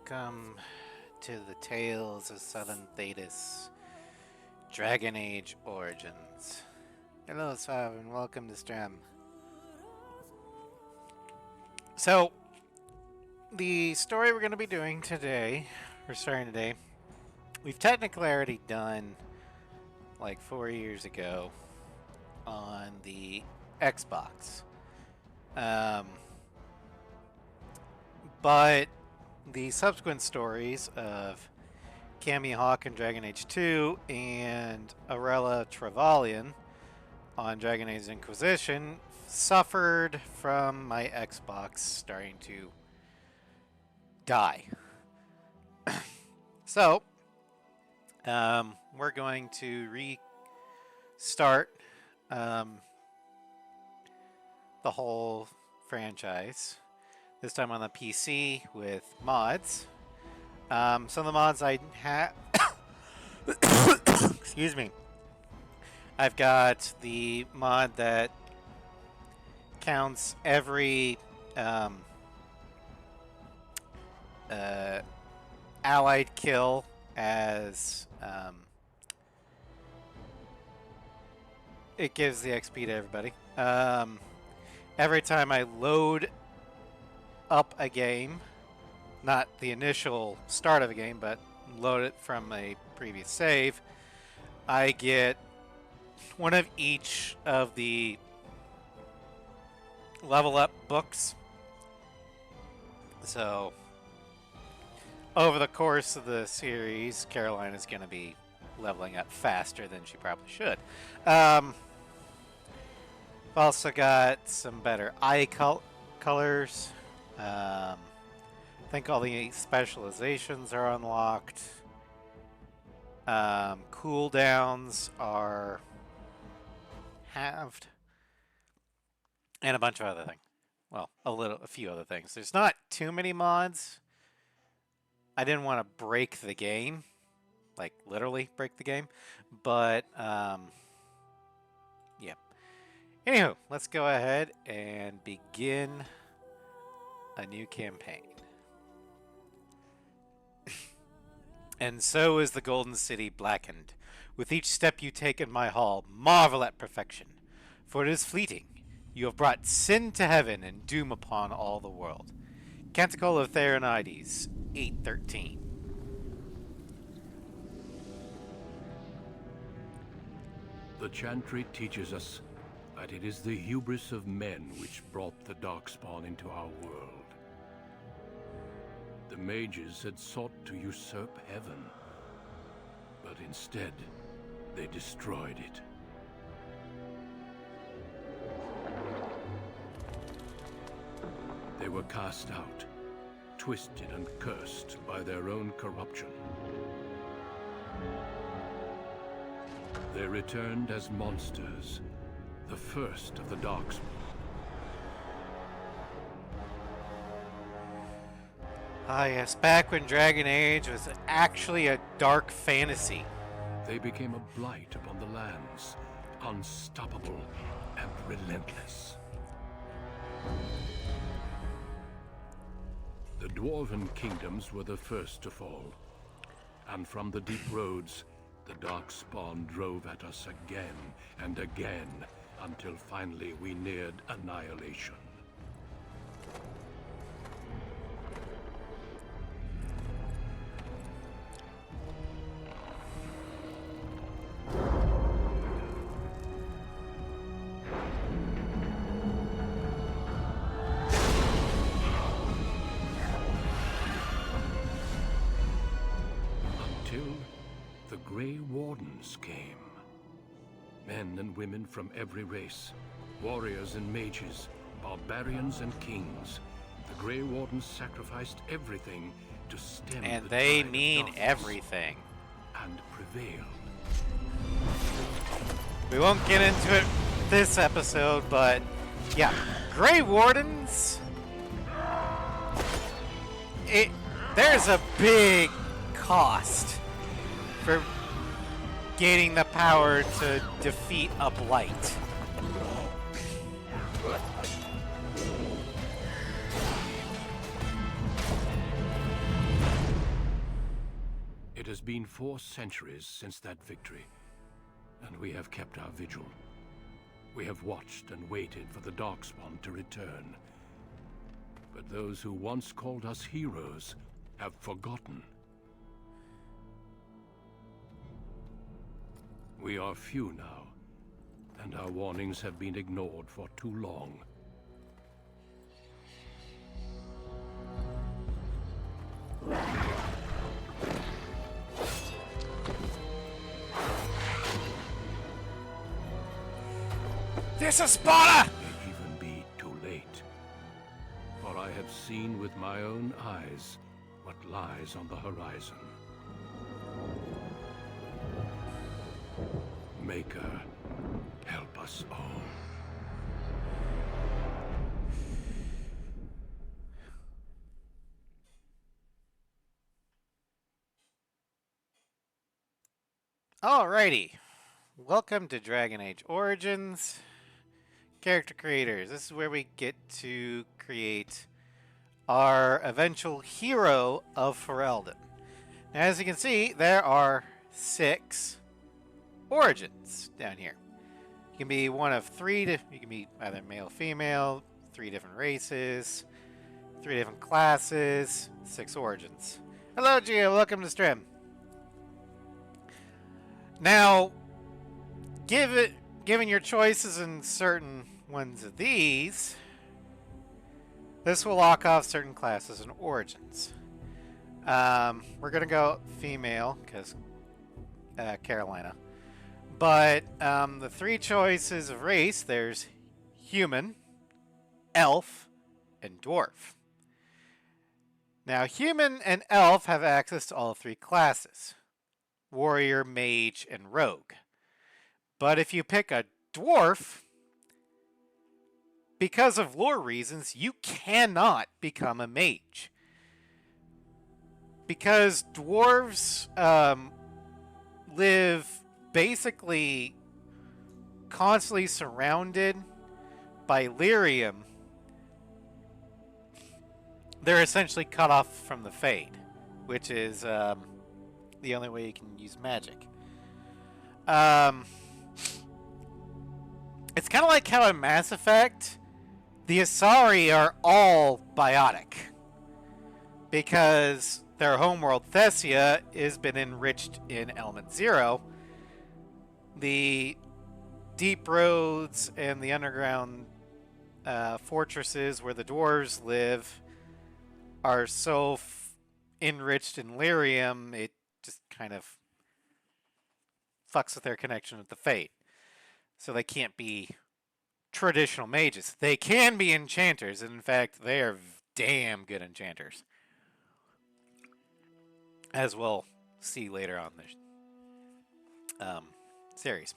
welcome to the Tales of Southern Thedas Dragon Age Origins. Hello, Sav, and welcome to stream. So, the story we're going to be doing today, we're starting today, we've technically already done like 4 years ago on the Xbox. But the subsequent stories of Cammy Hawk in Dragon Age 2 and Arella Trevelyan on Dragon Age Inquisition suffered from my Xbox starting to die. So, we're going to restart the whole franchise. This time on the PC with mods. Some of the mods I have... Excuse me. I've got the mod that counts every allied kill as... it gives the XP to everybody. Every time I load up a game, not the initial start of a game, but load it from a previous save, I get one of each of the level up books. So over the course of the series, Caroline is going to be leveling up faster than she probably should. I've also got some better eye colors. I think all the specializations are unlocked. Cooldowns are halved. And a bunch of other things. Well, a few other things. There's not too many mods. I didn't want to break the game. Like, literally break the game. But, yeah. Anywho, let's go ahead and begin a new campaign. And so is the Golden City blackened. With each step you take in my hall, marvel at perfection. For it is fleeting. You have brought sin to heaven and doom upon all the world. Canticle of Theronides, 8:13. The chantry teaches us that it is the hubris of men which brought the Darkspawn into our world. The mages had sought to usurp heaven, but instead, they destroyed it. They were cast out, twisted and cursed by their own corruption. They returned as monsters, the first of the Darkspawn. Ah, yes, back when Dragon Age was actually a dark fantasy. They became a blight upon the lands, unstoppable and relentless. The Dwarven kingdoms were the first to fall, and from the deep roads, the Darkspawn drove at us again and again, until finally we neared annihilation. Grey Wardens came. Men and women from every race, warriors and mages, barbarians and kings. The Grey Wardens sacrificed everything to stem and the they tide of mean darkness, everything. and prevailed. We won't get into it this episode, but yeah, Grey Wardens. There's a big cost for gaining the power to defeat a blight. been 4 centuries since that victory, and we have kept our vigil. We have watched and waited for the Darkspawn to return. But those who once called us heroes have forgotten. We are few now, and our warnings have been ignored for too long. This is Sparta! May even be too late. For I have seen with my own eyes what lies on the horizon. Maker, help us all. Alrighty. Welcome to Dragon Age Origins. Character creators. This is where we get to create our eventual hero of Ferelden. Now, as you can see, there are 6 origins down here. You can be one of 3. You can be either male, female, 3 different races, 3 different classes, 6 origins. Hello, Gio. Welcome to stream. Now, given your choices in certain ones of these, this will lock off certain classes and origins. We're going to go female, because Carolina. But the 3 choices of race, there's human, elf, and dwarf. Now, human and elf have access to all 3 classes: warrior, mage, and rogue. But if you pick a dwarf, because of lore reasons, you cannot become a mage. Because dwarves live basically constantly surrounded by lyrium, they're essentially cut off from the Fade, which is the only way you can use magic. It's kind of like how in Mass Effect, the Asari are all biotic, because their homeworld Thessia has been enriched in Element Zero. The deep roads and the underground fortresses where the dwarves live are so enriched in lyrium, it just kind of fucks with their connection with the Fate. So they can't be traditional mages. They can be enchanters, and in fact, they are damn good enchanters, as we'll see later on the series.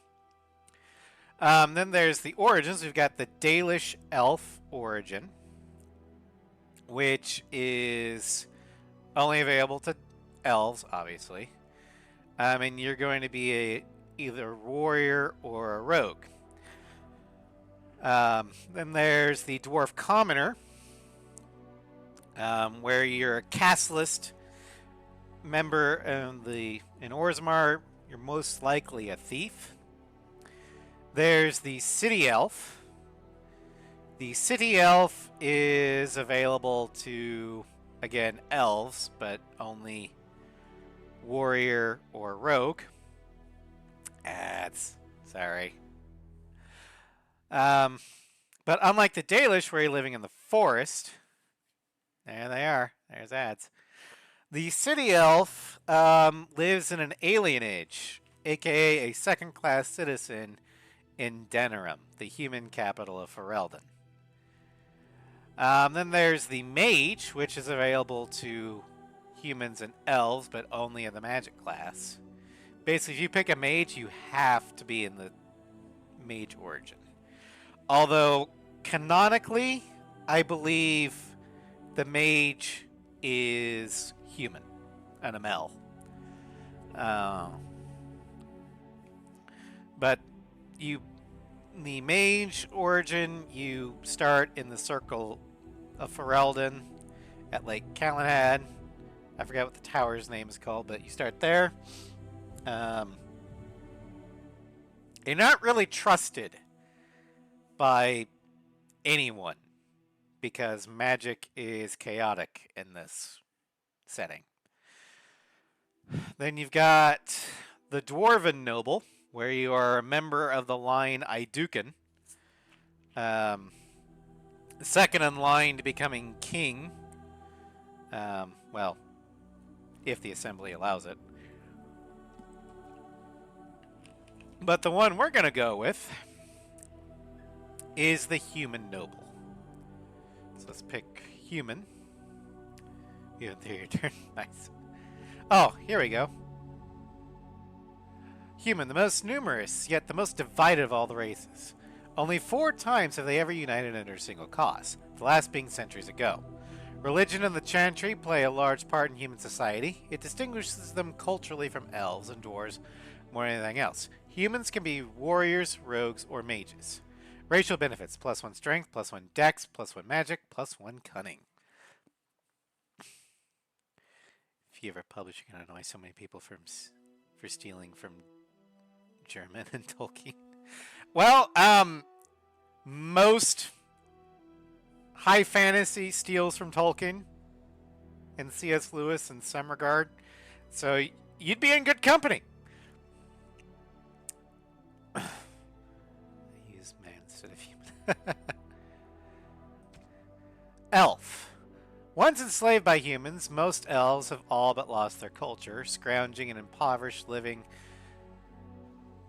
Then there's the origins. We've got the Dalish Elf origin, which is only available to elves, obviously. And you're going to be either a warrior or a rogue. Then there's the Dwarf Commoner, where you're a castlist member in Orzammar. You're most likely a thief. There's the City Elf. The City Elf is available to, again, elves, but only warrior or rogue. Sorry. But unlike the Dalish, where you're living in the forest, there they are. There's ads. The City Elf lives in an alienage, aka a second-class citizen in Denerim, the human capital of Ferelden. Then there's the Mage, which is available to humans and elves, but only in the magic class. Basically, if you pick a mage, you have to be in the mage origin. Although, canonically, I believe the mage is human, an ML. But the mage origin, you start in the circle of Ferelden at Lake Calenhad, I forgot what the tower's name is called, but you start there. You're not really trusted by anyone because magic is chaotic in this setting. Then you've got the Dwarven Noble, where you are a member of the line Iduken. Second in line to becoming king. Well, if the assembly allows it. But the one we're going to go with is the Human Noble. So let's pick Human. You went through your turn. Nice. Oh, here we go. Human, the most numerous, yet the most divided of all the races. Only 4 times have they ever united under a single cause, the last being centuries ago. Religion and the chantry play a large part in human society. It distinguishes them culturally from elves and dwarves more than anything else. Humans can be warriors, rogues, or mages. Racial benefits: +1 strength, +1 dex, +1 magic, +1 cunning. If you ever publish, you're going to annoy so many people for stealing from German and Tolkien. Well, most high fantasy steals from Tolkien and C.S. Lewis in some regard, so you'd be in good company. I use man instead of human. Elf. Once enslaved by humans, most elves have all but lost their culture, scrounging and impoverished, living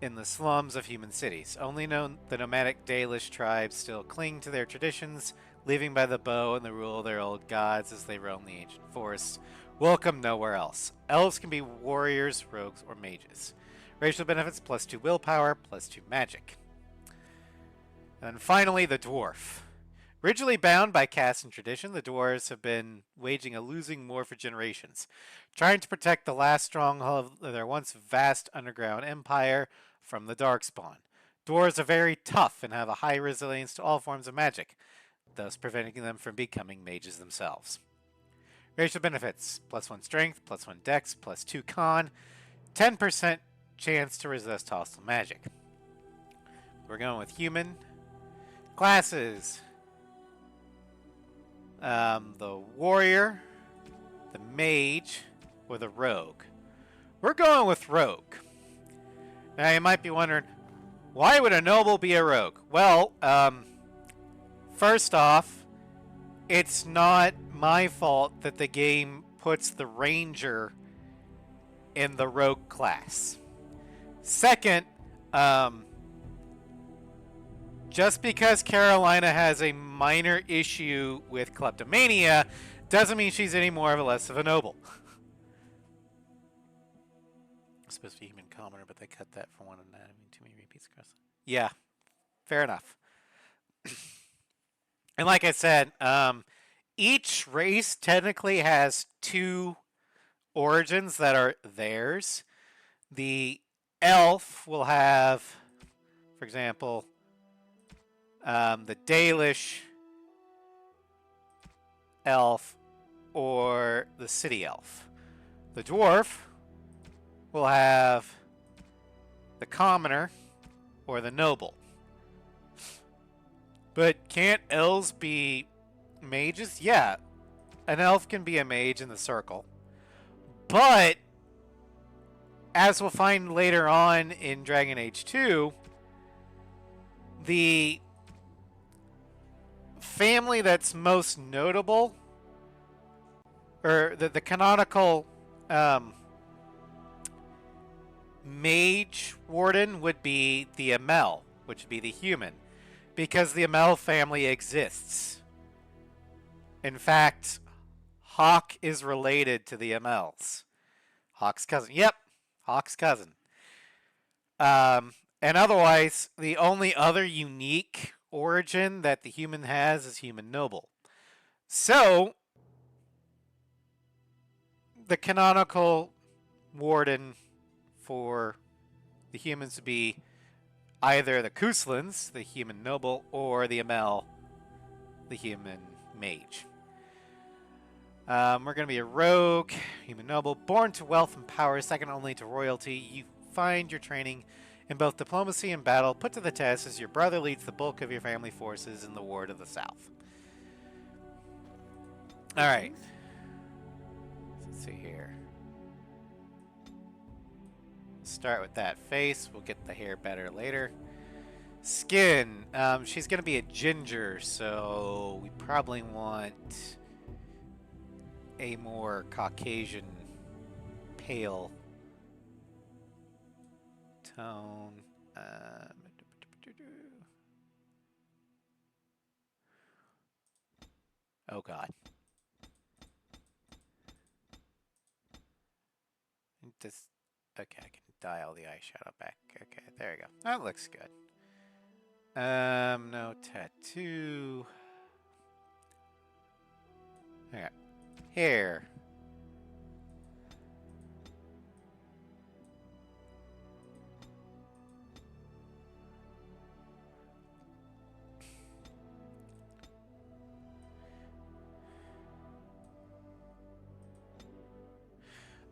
in the slums of human cities. Only the nomadic Dalish tribes still cling to their traditions, living by the bow and the rule of their old gods as they roam the ancient forests. Welcome nowhere else. Elves can be warriors, rogues, or mages. Racial benefits: +2 willpower, +2 magic. And finally, the dwarf. Originally bound by caste and tradition, the dwarves have been waging a losing war for generations, trying to protect the last stronghold of their once vast underground empire from the Darkspawn. Dwarves are very tough and have a high resilience to all forms of magic, thus preventing them from becoming mages themselves. Racial benefits: +1 strength, +1 dex, +2 con, 10% chance to resist hostile magic. We're going with human. Classes: the warrior, the mage, or the rogue. We're going with rogue. Now you might be wondering, why would a noble be a rogue? Well, first off, it's not my fault that the game puts the ranger in the rogue class. Second, just because Carolina has a minor issue with kleptomania doesn't mean she's any more or less of a noble. Supposed to be human commoner, but they cut that for one and not having too many repeats across. Yeah, fair enough. And like I said, each race technically has 2 origins that are theirs. The elf will have, for example, the Dalish elf or the city elf. The dwarf will have the commoner or the noble. But can't elves be mages? Yeah, an elf can be a mage in the circle. But as we'll find later on in Dragon Age 2, the family that's most notable, or the canonical mage warden, would be the Amel, which would be the human, because the Amel family exists. In fact, Hawk is related to the Amels. Hawk's cousin. Yep, Hawk's cousin. And otherwise, the only other unique origin that the human has is human noble. So, the canonical warden for the humans would be either the Couslands, the human noble, or the Amel, the human mage. We're going to be a rogue, human noble, born to wealth and power, second only to royalty. You find your training in both diplomacy and battle put to the test as your brother leads the bulk of your family forces in the War to the South. All right. Let's see here. Start with that face. We'll get the hair better later. Skin. She's going to be a ginger, so we probably want a more Caucasian pale tone. Oh god. This, okay, I can dial the eyeshadow back. Okay, there we go. That looks good. No tattoo. Okay. Hair.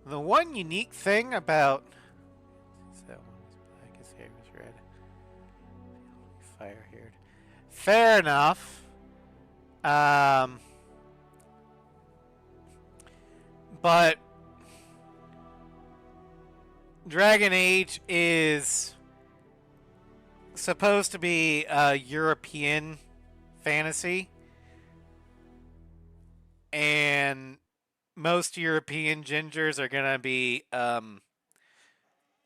The one unique thing about that one was black, his hair was red. Fire haired. Fair enough. But Dragon Age is supposed to be a European fantasy, and most European gingers are gonna be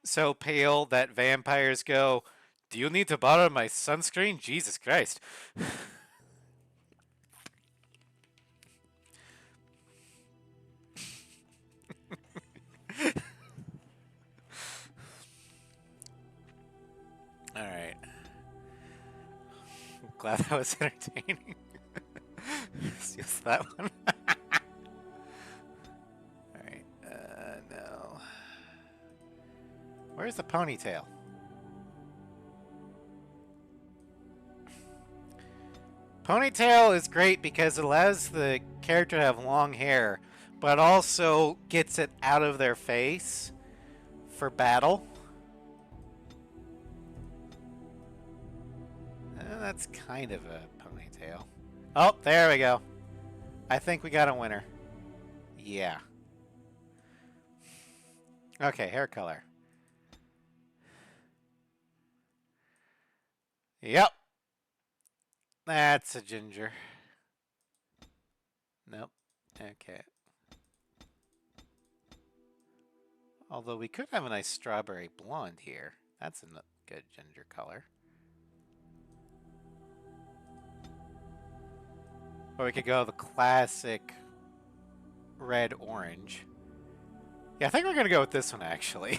so pale that vampires go, "Do you need to borrow my sunscreen? Jesus Christ." Alright. Glad that was entertaining. Use that one. Alright, no. Where's the ponytail? Ponytail is great because it allows the character to have long hair, but also gets it out of their face for battle. That's kind of a ponytail. Oh, there we go. I think we got a winner. Yeah. Okay, hair color. Yep. That's a ginger. Nope. Okay. Although we could have a nice strawberry blonde here. That's a good ginger color. Or we could go the classic red-orange. Yeah, I think we're going to go with this one, actually.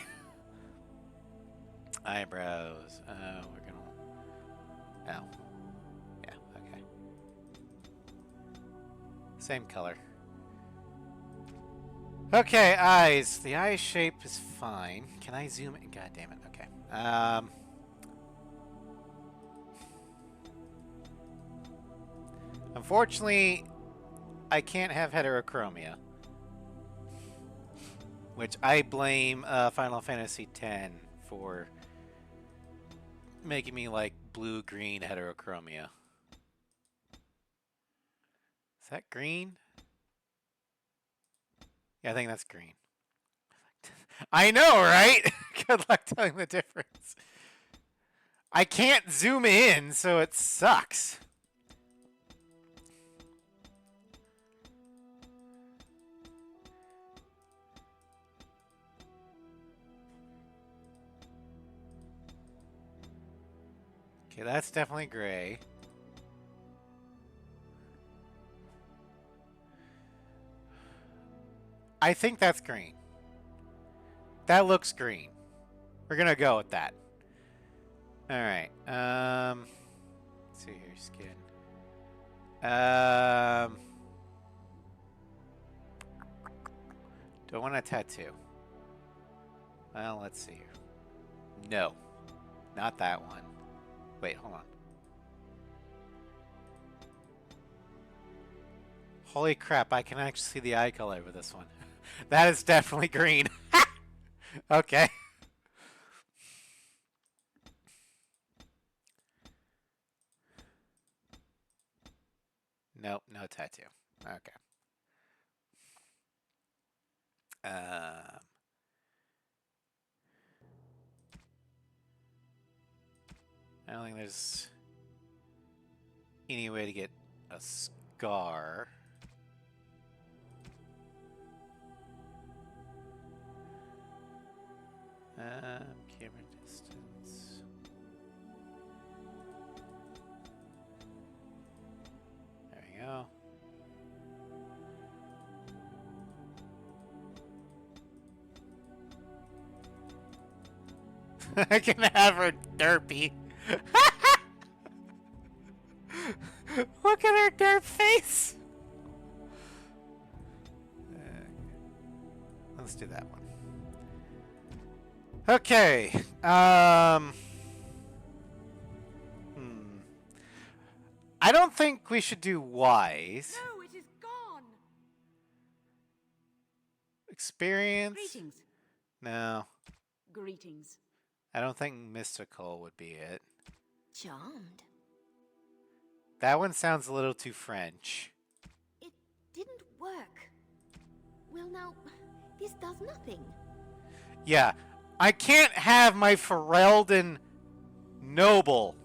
Eyebrows. We're going to... No. Yeah, okay. Same color. Okay, eyes. The eye shape is fine. Can I zoom in? God damn it. Okay. Unfortunately, I can't have heterochromia. Which I blame Final Fantasy X for making me like blue-green heterochromia. Is that green? Yeah, I think that's green. I know, right? Good luck telling the difference. I can't zoom in, so it sucks. Okay, that's definitely gray. I think that's green. That looks green. We're gonna go with that. Alright, let's see here, skin. Do I want a tattoo? Well, let's see here. No. Not that one. Wait, hold on. Holy crap, I can actually see the eye color with this one. That is definitely green. Okay. Nope, no tattoo. Okay. Um, I don't think there's any way to get a scar. Camera distance. There we go. I can have her derpy. Look at her derp face. Let's do that one. Okay. I don't think we should do wise. No, it is gone. Experience? Greetings. No. Greetings. I don't think mystical would be it. Charmed. That one sounds a little too French. It didn't work. Well, now, this does nothing. Yeah. I can't have my Ferelden noble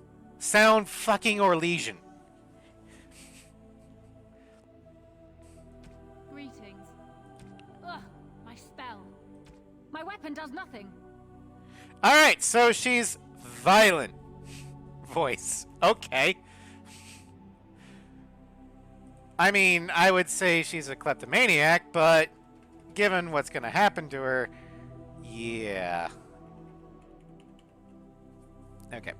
sound fucking Orlesian. Greetings. Ugh, my spell. My weapon does nothing. Alright, so she's violent voice. Okay. I mean, I would say she's a kleptomaniac, but given what's going to happen to her, yeah. Okay.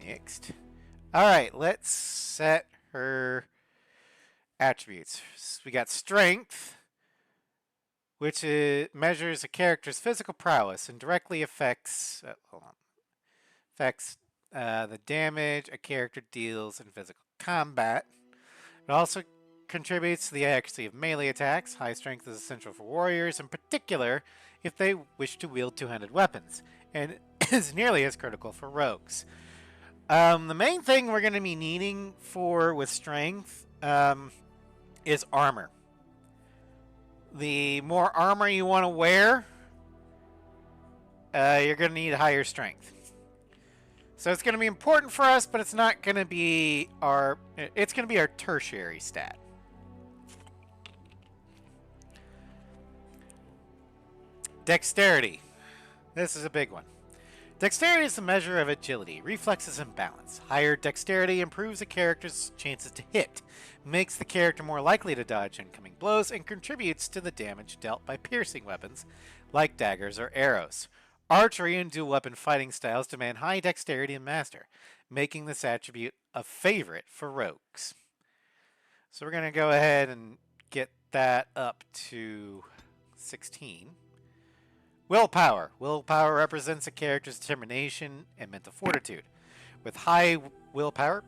Next. Alright, let's set her attributes. We got strength, which measures a character's physical prowess and directly affects the damage a character deals in physical combat. It also contributes to the accuracy of melee attacks. High strength is essential for warriors, in particular if they wish to wield two-handed weapons, and is nearly as critical for rogues. The main thing we're going to be needing with strength is armor. The more armor you want to wear, you're going to need higher strength. So it's going to be important for us, but it's not going to be it's going to be our tertiary stat. Dexterity. This is a big one. Dexterity is the measure of agility, reflexes, and balance. Higher dexterity improves a character's chances to hit, makes the character more likely to dodge incoming blows, and contributes to the damage dealt by piercing weapons like daggers or arrows. Archery and dual weapon fighting styles demand high dexterity and master, making this attribute a favorite for rogues. So we're going to go ahead and get that up to 16. Willpower. Willpower represents a character's determination and mental fortitude. With high willpower,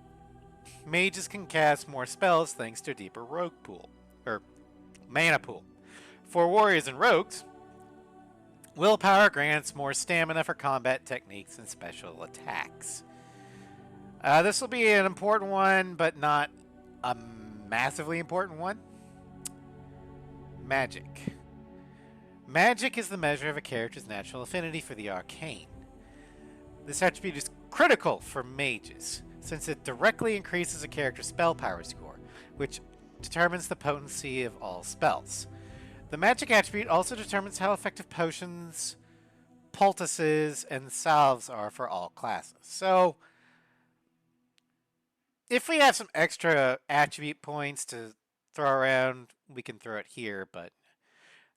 mages can cast more spells thanks to a deeper rogue pool, or mana pool. For warriors and rogues, willpower grants more stamina for combat techniques and special attacks. This will be an important one, but not a massively important one. Magic. Magic is the measure of a character's natural affinity for the arcane. This attribute is critical for mages, since it directly increases a character's spell power score, which determines the potency of all spells. The magic attribute also determines how effective potions, poultices, and salves are for all classes. So, if we have some extra attribute points to throw around, we can throw it here, but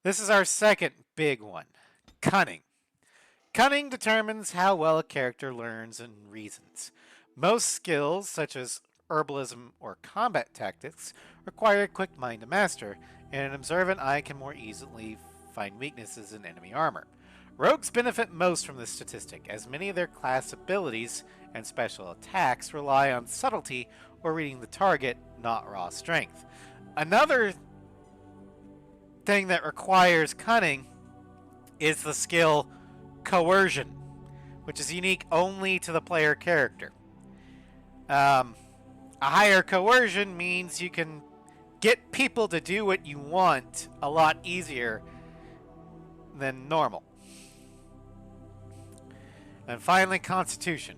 this is our second big one. Cunning. Cunning determines how well a character learns and reasons. Most skills, such as herbalism or combat tactics, require a quick mind to master, and an observant eye can more easily find weaknesses in enemy armor. Rogues benefit most from this statistic, as many of their class abilities and special attacks rely on subtlety or reading the target, not raw strength. Another thing that requires cunning is the skill Coercion, which is unique only to the player character. A higher coercion means you can get people to do what you want a lot easier than normal. And finally, Constitution.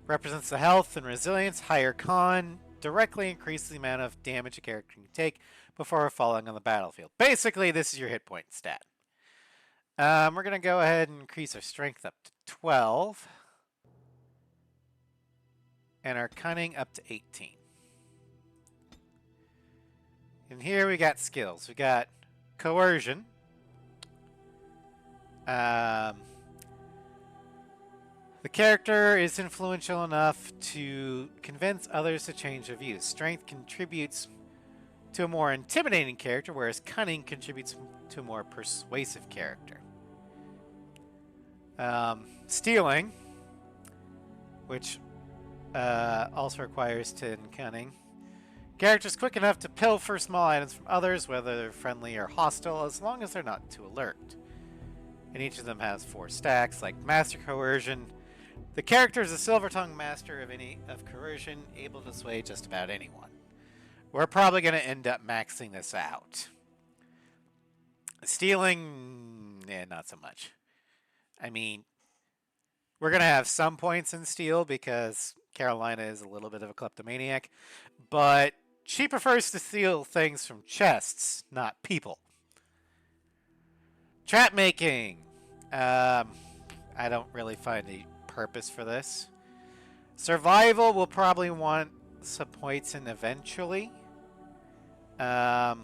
Represents the health and resilience. Higher con directly increases the amount of damage a character can take before falling on the battlefield. Basically, this is your hit point stat. We're going to go ahead and increase our strength up to 12. And our cunning up to 18. And here we got skills. We got coercion. The character is influential enough to convince others to change their views. Strength contributes to a more intimidating character, whereas cunning contributes to a more persuasive character. Stealing, which also requires 10 cunning. Characters quick enough to pilfer small items from others, whether they're friendly or hostile, as long as they're not too alert. And each of them has 4 stacks, like Master Coercion. The character is a silver-tongued master of coercion, able to sway just about anyone. We're probably going to end up maxing this out. Stealing, not so much. I mean, we're going to have some points in steal because Carolina is a little bit of a kleptomaniac, but she prefers to steal things from chests, not people. Trap making. I don't really find a purpose for this. Survival will probably want some points in eventually. Player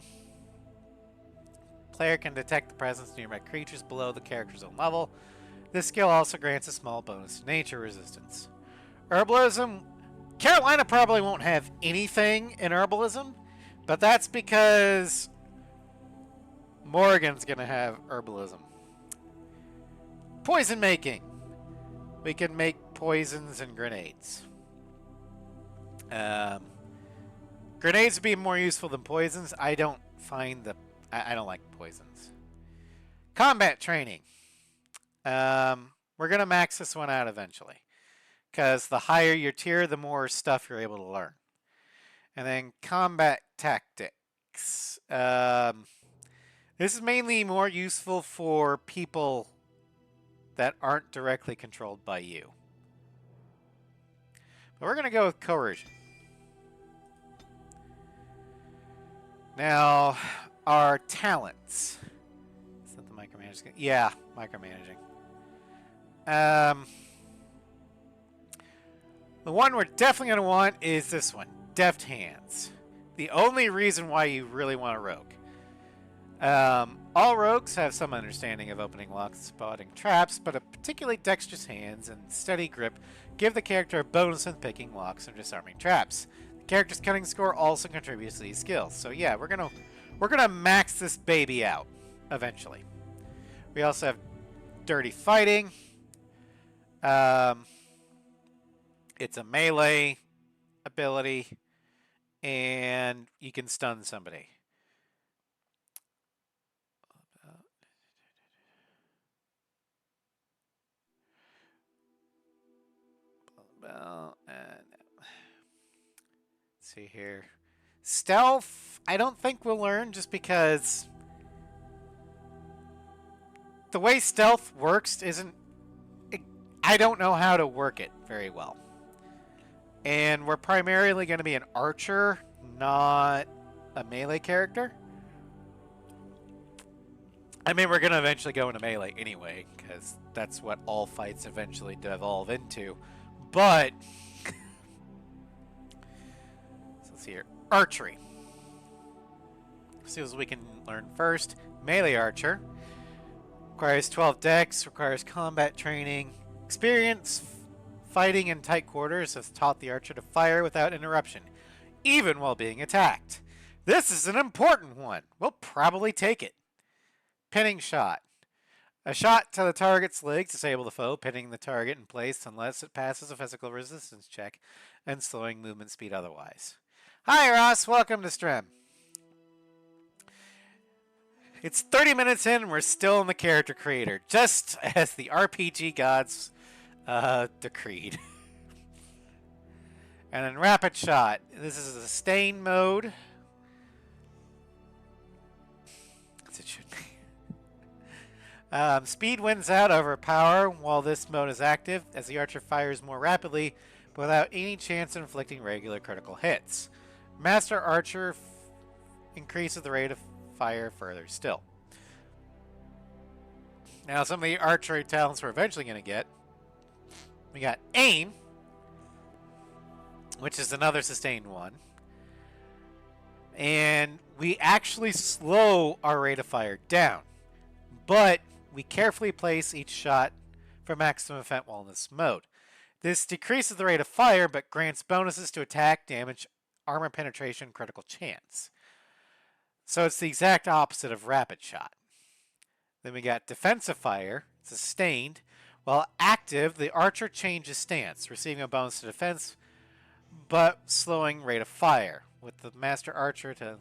can detect the presence of nearby creatures below the character's own level. This skill also grants a small bonus to nature resistance. Herbalism. Carolina probably won't have anything in herbalism, but that's because Morgan's going to have herbalism. Poison making. We can make poisons and grenades. Grenades would be more useful than poisons. I don't like poisons. Combat training. We're going to max this one out eventually, because the higher your tier, the more stuff you're able to learn. And then combat tactics. This is mainly more useful for people that aren't directly controlled by you. But we're going to go with coercion. Now, our talents. Is that the micromanaging? Yeah, micromanaging. The one we're definitely going to want is this one, Deft Hands. The only reason why you really want a rogue. All rogues have some understanding of opening locks and spotting traps, but a particularly dexterous hands and steady grip give the character a bonus in picking locks and disarming traps. The character's cunning score also contributes to these skills. So yeah, we're gonna max this baby out eventually. We also have dirty fighting. It's a melee ability, and you can stun somebody. Well, let's see here. Stealth, I don't think we'll learn, just because the way stealth works isn't... I don't know how to work it very well. And we're primarily going to be an archer, not a melee character. I mean, we're going to eventually go into melee anyway, because that's what all fights eventually devolve into. But, so let's see here. Archery. See what we can learn first. Melee archer. Requires 12 dex, requires combat training. Experience fighting in tight quarters has taught the archer to fire without interruption, even while being attacked. This is an important one. We'll probably take it. Pinning shot. A shot to the target's leg disable the foe, pinning the target in place unless it passes a physical resistance check and slowing movement speed otherwise. Hi Ross, welcome to stream. It's 30 minutes in and we're still in the character creator, just as the RPG gods decreed. And then rapid shot. This is a sustain mode. As it should be. Speed wins out over power while this mode is active, as the archer fires more rapidly, but without any chance of inflicting regular critical hits. Master Archer increases the rate of fire further still. Now, some of the archery talents we're eventually going to get. We got Aim, which is another sustained one. And we actually slow our rate of fire down. But we carefully place each shot for maximum effect while in this mode. This decreases the rate of fire, but grants bonuses to attack, damage, armor penetration, critical chance. So it's the exact opposite of rapid shot. Then we got defensive fire, sustained. While active, the archer changes stance, receiving a bonus to defense, but slowing rate of fire. With the Master Archer to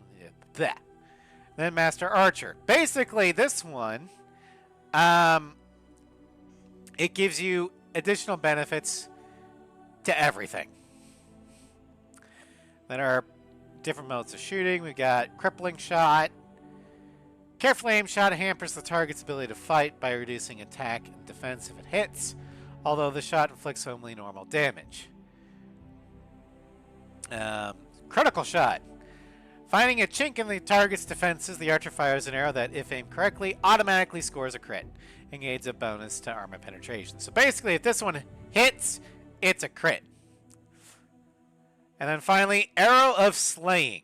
that. Then Master Archer. Basically, this one, it gives you additional benefits to everything. Then our different modes of shooting. We got crippling shot. Carefully aimed shot hampers the target's ability to fight by reducing attack and defense if it hits, although the shot inflicts only normal damage. Critical shot. Finding a chink in the target's defenses, the archer fires an arrow that, if aimed correctly, automatically scores a crit and gains a bonus to armor penetration. So basically, if this one hits, it's a crit. And then finally, Arrow of Slaying.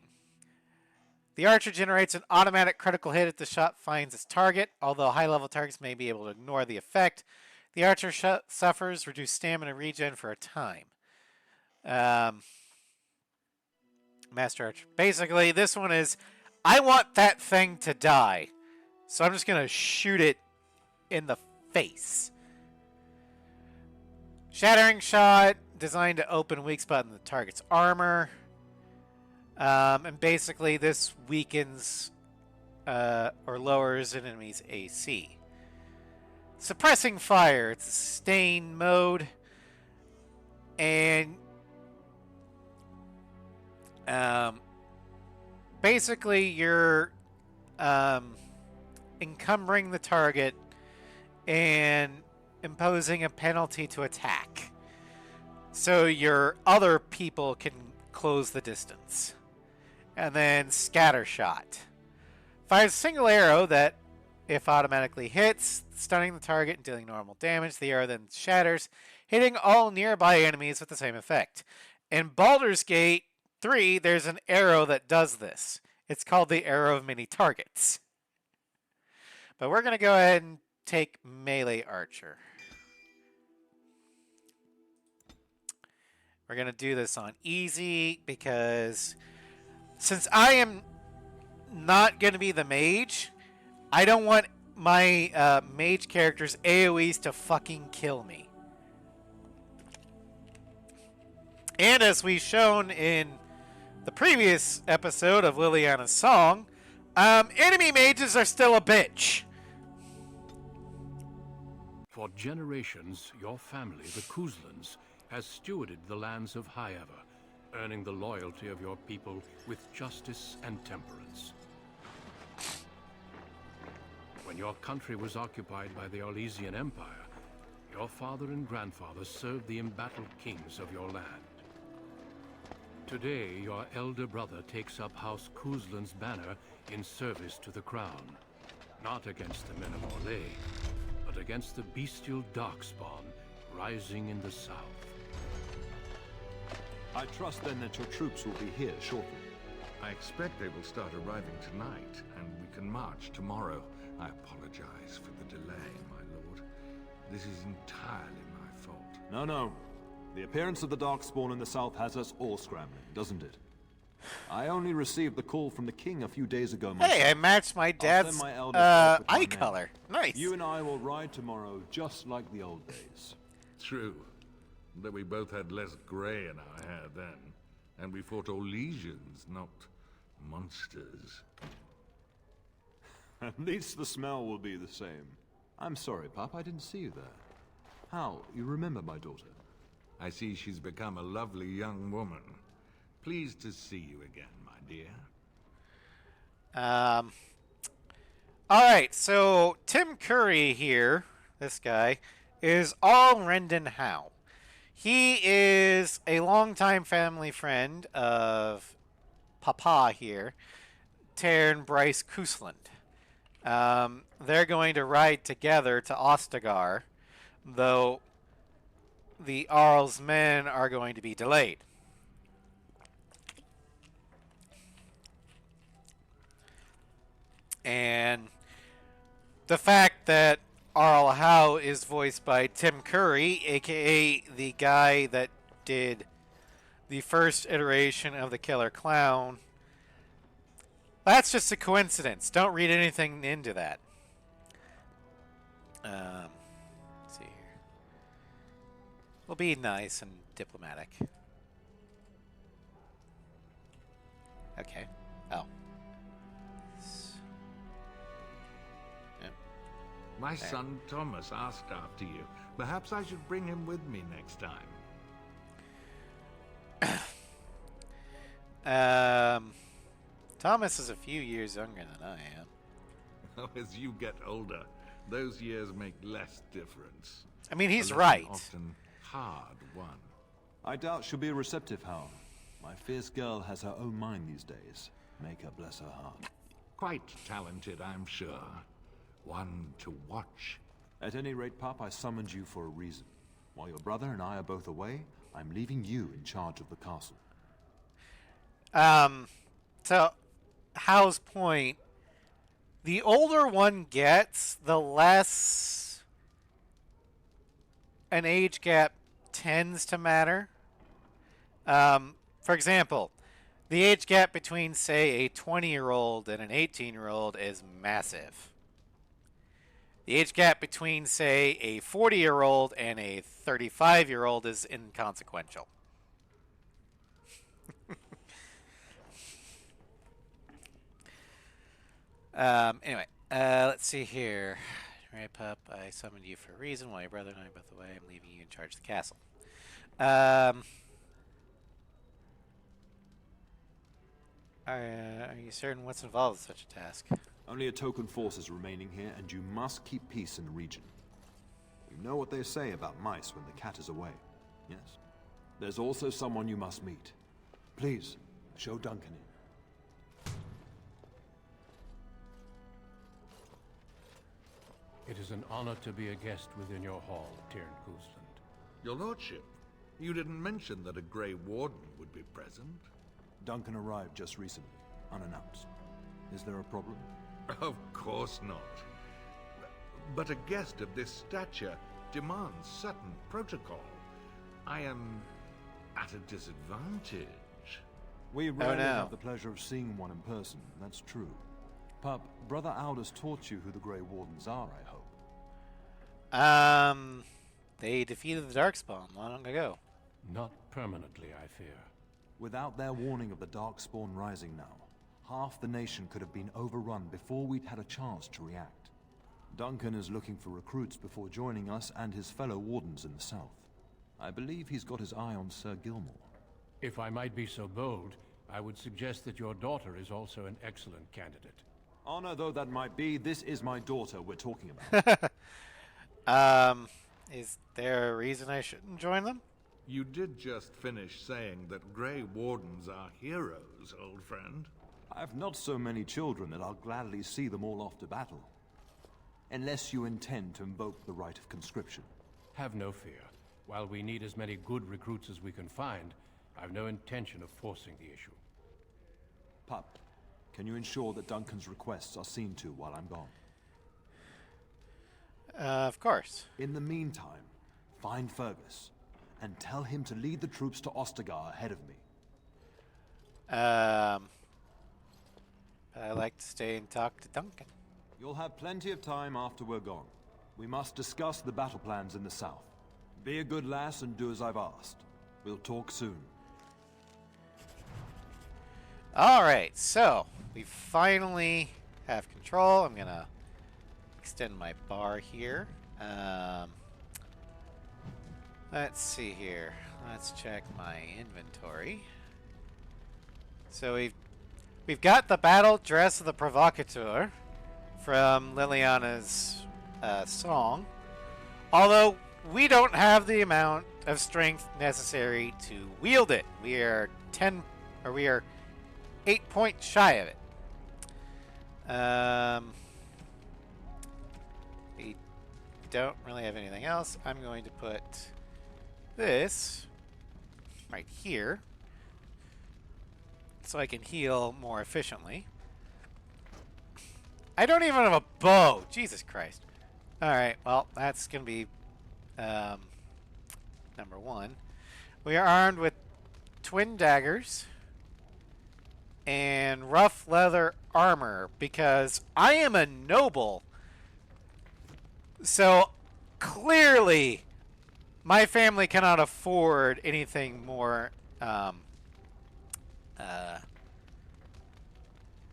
The archer generates an automatic critical hit if the shot finds its target, although high-level targets may be able to ignore the effect. The archer suffers reduced stamina regen for a time. Master Archer. Basically, this one is, I want that thing to die, so I'm just going to shoot it in the face. Shattering Shot, designed to open weak spot in the target's armor. And basically, this weakens or lowers an enemy's AC. Suppressing Fire, it's a sustained mode. And basically, you're encumbering the target and imposing a penalty to attack. So your other people can close the distance. And then Scatter Shot. Fires a single arrow that, if automatically hits, stunning the target and dealing normal damage. The arrow then shatters, hitting all nearby enemies with the same effect. In Baldur's Gate 3, there's an arrow that does this. It's called the Arrow of Many Targets. But we're going to go ahead and take Melee Archer. We're going to do this on easy because since I am not going to be the mage, I don't want my mage character's AoEs to fucking kill me. And as we've shown in the previous episode of Liliana's Song, enemy mages are still a bitch. For generations, your family, the Couslands, has stewarded the lands of Highever, earning the loyalty of your people with justice and temperance. When your country was occupied by the Orlesian Empire, your father and grandfather served the embattled kings of your land. Today, your elder brother takes up House Cousland's banner in service to the crown, not against the men of Orlais, but against the bestial darkspawn rising in the south. I trust then that your troops will be here shortly. I expect they will start arriving tonight, and we can march tomorrow. I apologize for the delay, my lord. This is entirely my fault. No. The appearance of the Darkspawn in the south has us all scrambling, doesn't it? I only received the call from the king a few days ago myself. Hey, I matched my I'll send dad's my eldest out with my eye men. color. Nice. You and I will ride tomorrow just like the old days. True. Though we both had less grey in our hair then. And we fought all legions, not monsters. At least the smell will be the same. I'm sorry, Pup, I didn't see you there. How? You remember my daughter? I see she's become a lovely young woman. Pleased to see you again, my dear. Alright, so Tim Curry here, this guy, is All Rendon Howe. He is a longtime family friend of Papa here, Taryn Bryce Cousland. They're going to ride together to Ostagar, though the Arl's men are going to be delayed. And the fact that Arl Howe is voiced by Tim Curry, aka the guy that did the first iteration of the Killer Clown, that's just a coincidence. Don't read anything into that. Let's see here. We'll be nice and diplomatic. Okay. Oh. My son Thomas asked after you. Perhaps I should bring him with me next time. Thomas is a few years younger than I am. As you get older, those years make less difference. I mean, he's A lesson right. Often hard won. I doubt she'll be receptive, Hal. My fierce girl has her own mind these days. Make her bless her heart. Quite talented, I'm sure. One to watch. At any rate, Pop, I summoned you for a reason. While your brother and I are both away, I'm leaving you in charge of the castle. So, Howe's point, the older one gets, the less an age gap tends to matter. For example, the age gap between, say, a 20-year-old and an 18-year-old is massive. The age gap between, say, a 40-year-old and a 35-year-old is inconsequential. Anyway, let's see here. Right, Pup, I summoned you for a reason. While your brother and I are both away, I'm leaving you in charge of the castle. Are you certain what's involved with such a task? Only a token force is remaining here, and you must keep peace in the region. You know what they say about mice when the cat is away, yes? There's also someone you must meet. Please, show Duncan in. It is an honor to be a guest within your hall, Tyrn Cousland. Your lordship, you didn't mention that a Grey Warden would be present. Duncan arrived just recently, unannounced. Is there a problem? Of course not. But a guest of this stature demands certain protocol. I am at a disadvantage. We rarely no. have the pleasure of seeing one in person, that's true. Pup, Brother Aldous taught you who the Grey Wardens are, I hope. They defeated the Darkspawn long ago. Not permanently, I fear. Without their warning of the Darkspawn rising now, half the nation could have been overrun before we'd had a chance to react. Duncan is looking for recruits before joining us and his fellow Wardens in the south. I believe he's got his eye on Sir Gilmore. If I might be so bold, I would suggest that your daughter is also an excellent candidate. Honor though that might be, this is my daughter we're talking about. Is there a reason I shouldn't join them? You did just finish saying that Grey Wardens are heroes, old friend. I've not so many children that I'll gladly see them all off to battle. Unless you intend to invoke the right of conscription. Have no fear. While we need as many good recruits as we can find, I've no intention of forcing the issue. Pup, can you ensure that Duncan's requests are seen to while I'm gone? Of course. In the meantime, find Fergus, and tell him to lead the troops to Ostagar ahead of me. But I like to stay and talk to Duncan. You'll have plenty of time after we're gone. We must discuss the battle plans in the south. Be a good lass and do as I've asked. We'll talk soon. Alright, so we finally have control. I'm gonna extend my bar here. Let's see here. Let's check my inventory. So we've got the battle dress of the provocateur from Liliana's song. Although we don't have the amount of strength necessary to wield it. We are 8 points shy of it. We don't really have anything else. I'm going to put this right here so I can heal more efficiently. I don't even have a bow. Jesus Christ. Alright, well, that's going to be number one. We are armed with twin daggers and rough leather armor because I am a noble. So clearly my family cannot afford anything more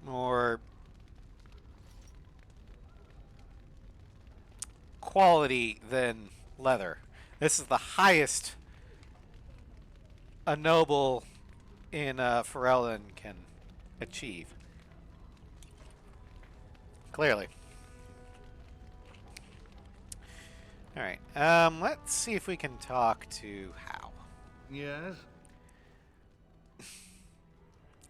more quality than leather. This is the highest a noble in Ferelden can achieve. Clearly. Alright, let's see if we can talk to Hal. Yes?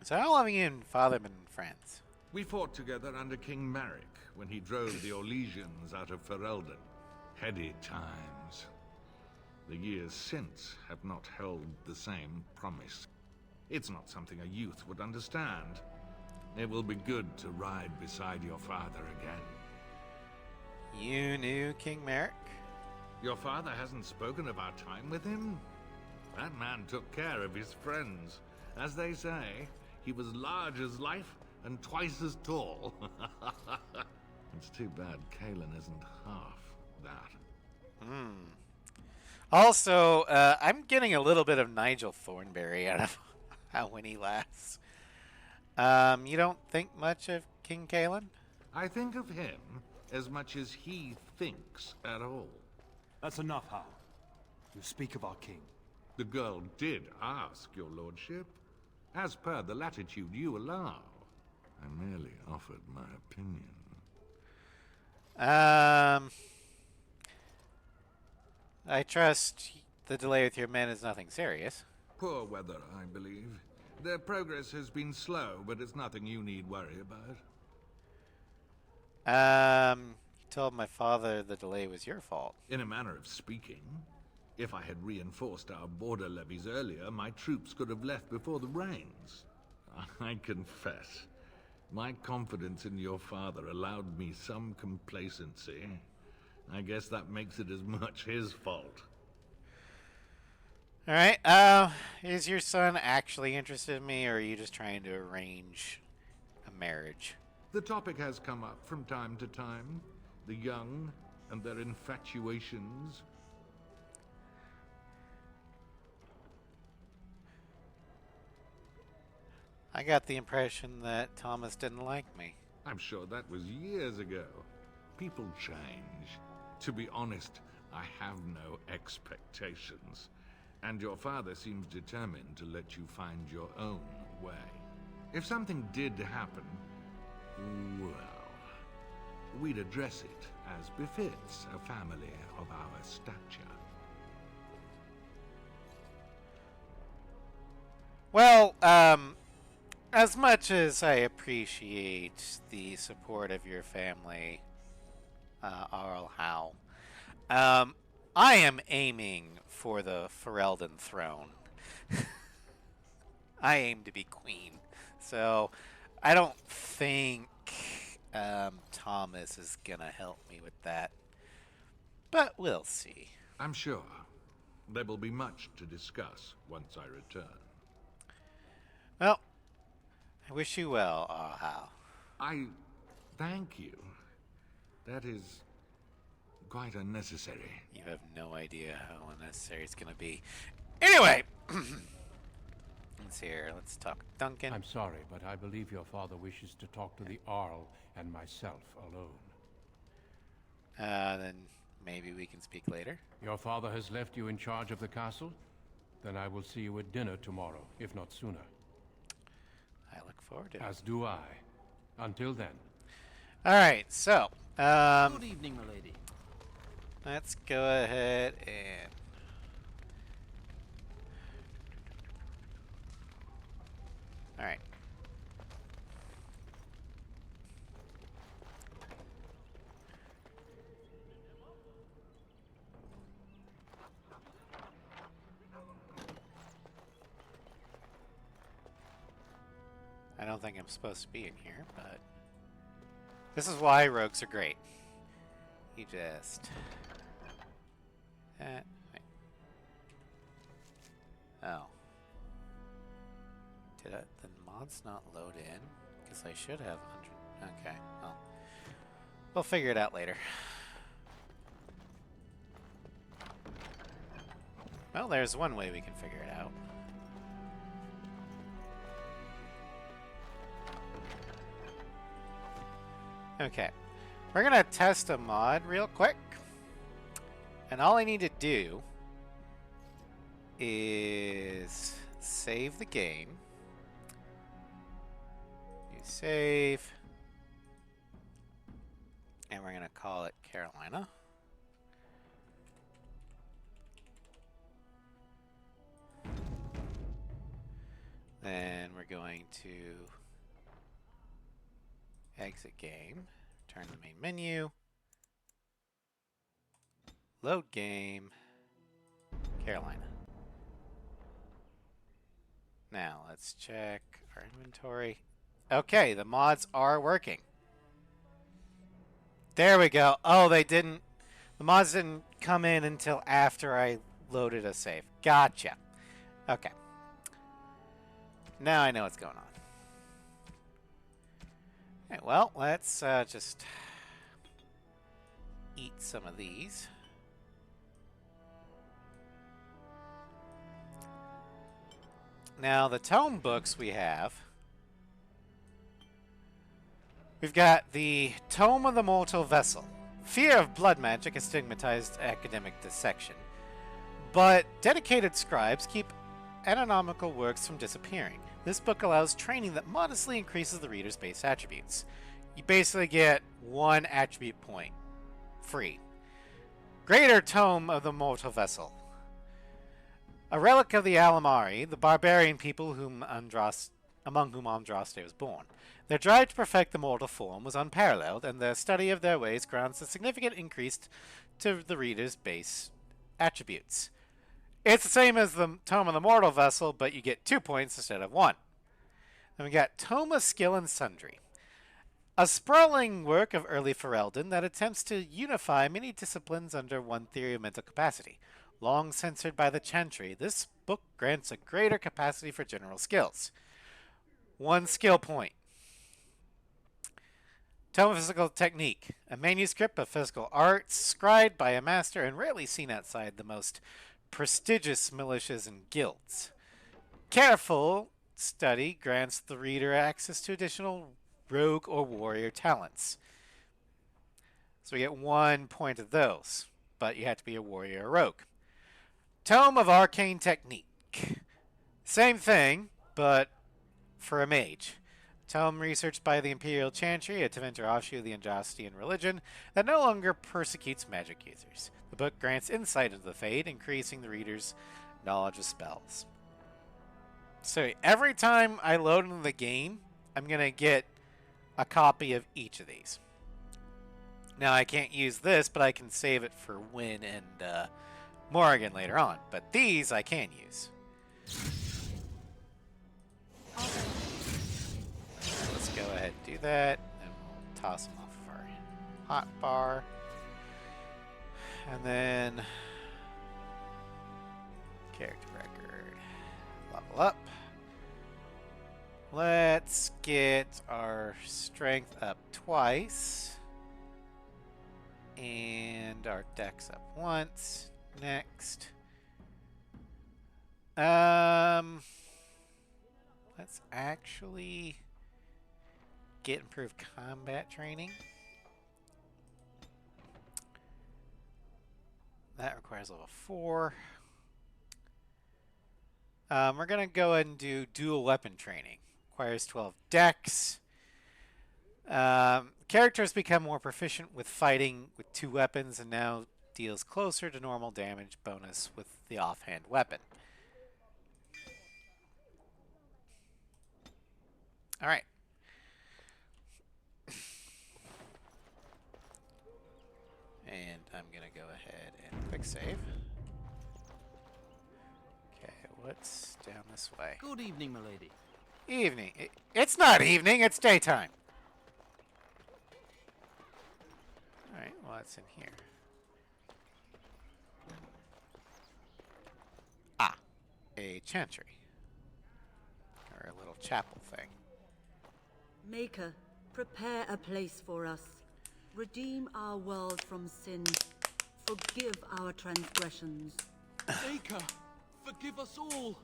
So how long have you and Father been friends? We fought together under King Maric when he drove the Orlesians out of Ferelden. Heady times. The years since have not held the same promise. It's not something a youth would understand. It will be good to ride beside your father again. You knew King Maric? Your father hasn't spoken of our time with him? That man took care of his friends. As they say, he was large as life and twice as tall. It's too bad Cousland isn't half that. Also, I'm getting a little bit of Nigel Thornberry out of how when he laughs. You don't think much of King Cousland? I think of him as much as he thinks at all. That's enough, Hal. You speak of our king. The girl did ask, your lordship. As per the latitude you allow. I merely offered my opinion. I trust the delay with your men is nothing serious. Poor weather, I believe. Their progress has been slow, but it's nothing you need worry about. You told my father the delay was your fault. In a manner of speaking. If I had reinforced our border levies earlier, my troops could have left before the rains. I confess, my confidence in your father allowed me some complacency. I guess that makes it as much his fault. Alright, is your son actually interested in me, or are you just trying to arrange a marriage? The topic has come up from time to time. The young and their infatuations. I got the impression that Thomas didn't like me. I'm sure that was years ago. People change. To be honest, I have no expectations. And your father seems determined to let you find your own way. If something did happen, well, we'd address it as befits a family of our stature. Well, as much as I appreciate the support of your family, Arl Howe, I am aiming for the Ferelden throne. I aim to be queen. So, I don't think Thomas is gonna help me with that. But we'll see. I'm sure there will be much to discuss once I return. Well, I wish you well, Ahau. I thank you. That is quite unnecessary. You have no idea how unnecessary it's going to be. Anyway, let's hear. Let's talk Duncan. I'm sorry, but I believe your father wishes to talk to the Arl and myself alone. Then maybe we can speak later. Your father has left you in charge of the castle? Then I will see you at dinner tomorrow, if not sooner. I look forward to it. As do I. Until then. All right, so Good evening, milady. let's go ahead and all right. I don't think I'm supposed to be in here, but this is why rogues are great. You just wait. Oh. Did the mods not load in? Because I should have 100. Okay, well. We'll figure it out later. Well, there's one way we can figure it out. Okay. We're going to test a mod real quick. And all I need to do is save the game. You save. And we're going to call it Carolina. Then we're going to exit game, turn the main menu, load game, Carolina. Now let's check our inventory. Okay, the mods are working. There we go. Oh, they didn't. The mods didn't come in until after I loaded a save. Gotcha. Okay. Now I know what's going on. Okay, well, let's just eat some of these. Now, the tome books we have. We've got the Tome of the Mortal Vessel. Fear of blood magic has stigmatized academic dissection, but dedicated scribes keep anatomical works from disappearing. This book allows training that modestly increases the reader's base attributes. You basically get 1 attribute point free. Greater Tome of the Mortal Vessel. A relic of the Alamari, the barbarian people among whom Andraste was born. Their drive to perfect the mortal form was unparalleled, and the study of their ways grants a significant increase to the reader's base attributes. It's the same as the Tome of the Mortal Vessel, but you get 2 points instead of 1. Then we got Tome of Skill and Sundry. A sprawling work of early Ferelden that attempts to unify many disciplines under one theory of mental capacity. Long censored by the Chantry, this book grants a greater capacity for general skills. 1 skill point. Tome of Physical Technique. A manuscript of physical arts, scribed by a master and rarely seen outside the most prestigious militias and guilds. Careful study grants the reader access to additional rogue or warrior talents. So we get 1 point of those, but you have to be a warrior or rogue. Tome of Arcane Technique. Same thing, but for a mage. Tome researched by the Imperial Chantry, a Tevinter offshoot of the Andrastian religion that no longer persecutes magic users. The book grants insight into the Fade, increasing the reader's knowledge of spells. So every time I load into the game, I'm going to get a copy of each of these. Now I can't use this, but I can save it for Wynn and Morrigan later on. But these I can use. Let's go ahead and do that, and we'll toss them off of our hot bar. And then character record, level up. Let's get our strength up twice. And our dex up once. Next. Let's actually get improved combat training. That requires level 4. We're going to go ahead and do dual weapon training. Requires 12 dex. Characters become more proficient with fighting with 2 weapons and now deals closer to normal damage bonus with the offhand weapon. Alright. And I'm going to go ahead and quick save. Okay, what's down this way? Good evening, milady. Evening. It's not evening, it's daytime. Alright, well, that's in here. Ah, a chantry. Or a little chapel thing. Maker, prepare a place for us. Redeem our world from sin. Forgive our transgressions. Maker, forgive us all.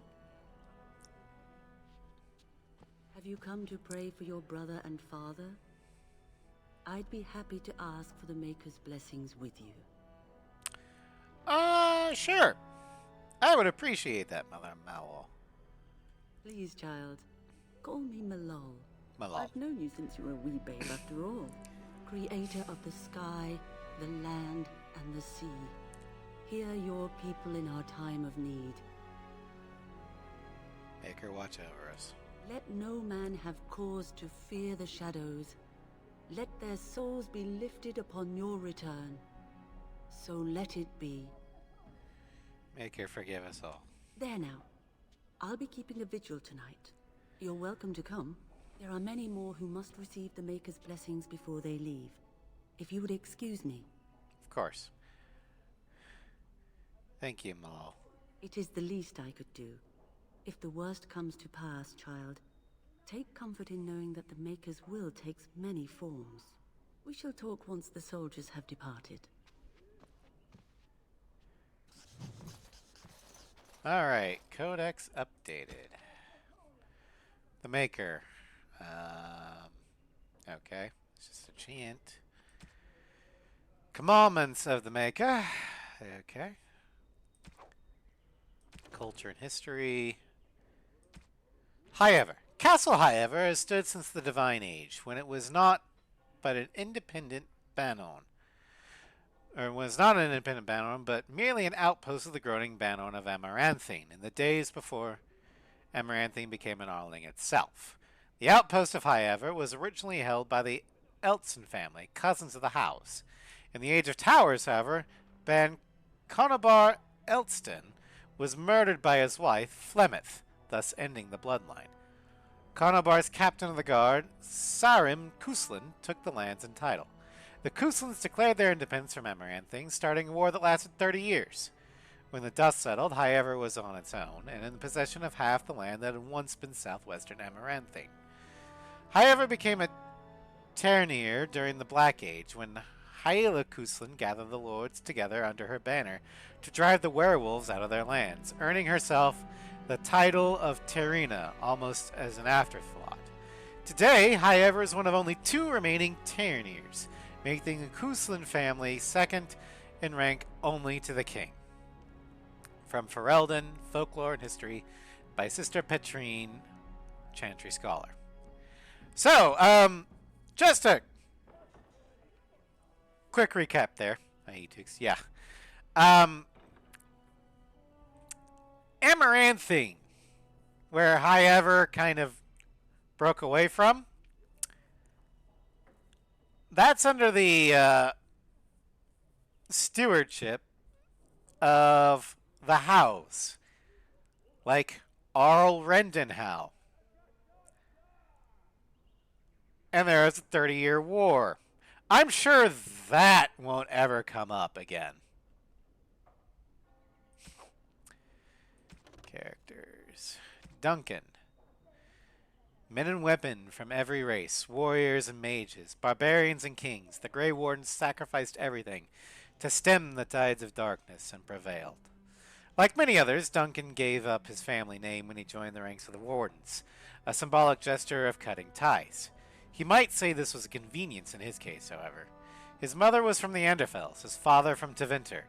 Have you come to pray for your brother and father? I'd be happy to ask for the Maker's blessings with you. Sure. I would appreciate that, Mother Malol. Please, child, call me Malol. Malol. I've known you since you were a wee babe after all. Creator of the sky, the land, and the sea. Hear your people in our time of need. Make her watch over us. Let no man have cause to fear the shadows. Let their souls be lifted upon your return. So let it be. Make her forgive us all. There now. I'll be keeping a vigil tonight. You're welcome to come. There are many more who must receive the Maker's blessings before they leave. If you would excuse me. Of course. Thank you, Malol. It is the least I could do. If the worst comes to pass, child, take comfort in knowing that the Maker's will takes many forms. We shall talk once the soldiers have departed. Alright, Codex updated. The Maker. Okay, it's just a chant. Commandments of the Maker. Okay. Culture and history. However, Castle However has stood since the Divine Age, when it was not but an independent banon. Or was not an independent banon, but merely an outpost of the growing banon of Amaranthine in the days before Amaranthine became an island itself. The outpost of However was originally held by the Eltson family, cousins of the house. In the Age of Towers, however, Ban Conobar Eltston was murdered by his wife, Flemeth, thus ending the bloodline. Conobar's captain of the guard, Sarim Cousland, took the lands and title. The Couslands declared their independence from Amaranthine, starting a war that lasted 30 years. When the dust settled, However was on its own, and in possession of half the land that had once been southwestern Amaranthine. However became a Ternier during the Black Age, when Hyela Cousland gathered the lords together under her banner to drive the werewolves out of their lands, earning herself the title of Terrina almost as an afterthought. Today, However is one of only 2 remaining Terniers, making the Cousland family second in rank only to the king. From Ferelden, Folklore and History, by Sister Petrine, Chantry Scholar. So, just a quick recap there. Yeah. Amaranthine, where However kind of broke away from, that's under the stewardship of the house, like Arl Rendenhal. And there is a 30-year war. I'm sure that won't ever come up again. Characters. Duncan. Men and women from every race, warriors and mages, barbarians and kings, the Grey Wardens sacrificed everything to stem the tides of darkness and prevailed. Like many others, Duncan gave up his family name when he joined the ranks of the Wardens, a symbolic gesture of cutting ties. He might say this was a convenience in his case, however. His mother was from the Anderfels, his father from Tevinter.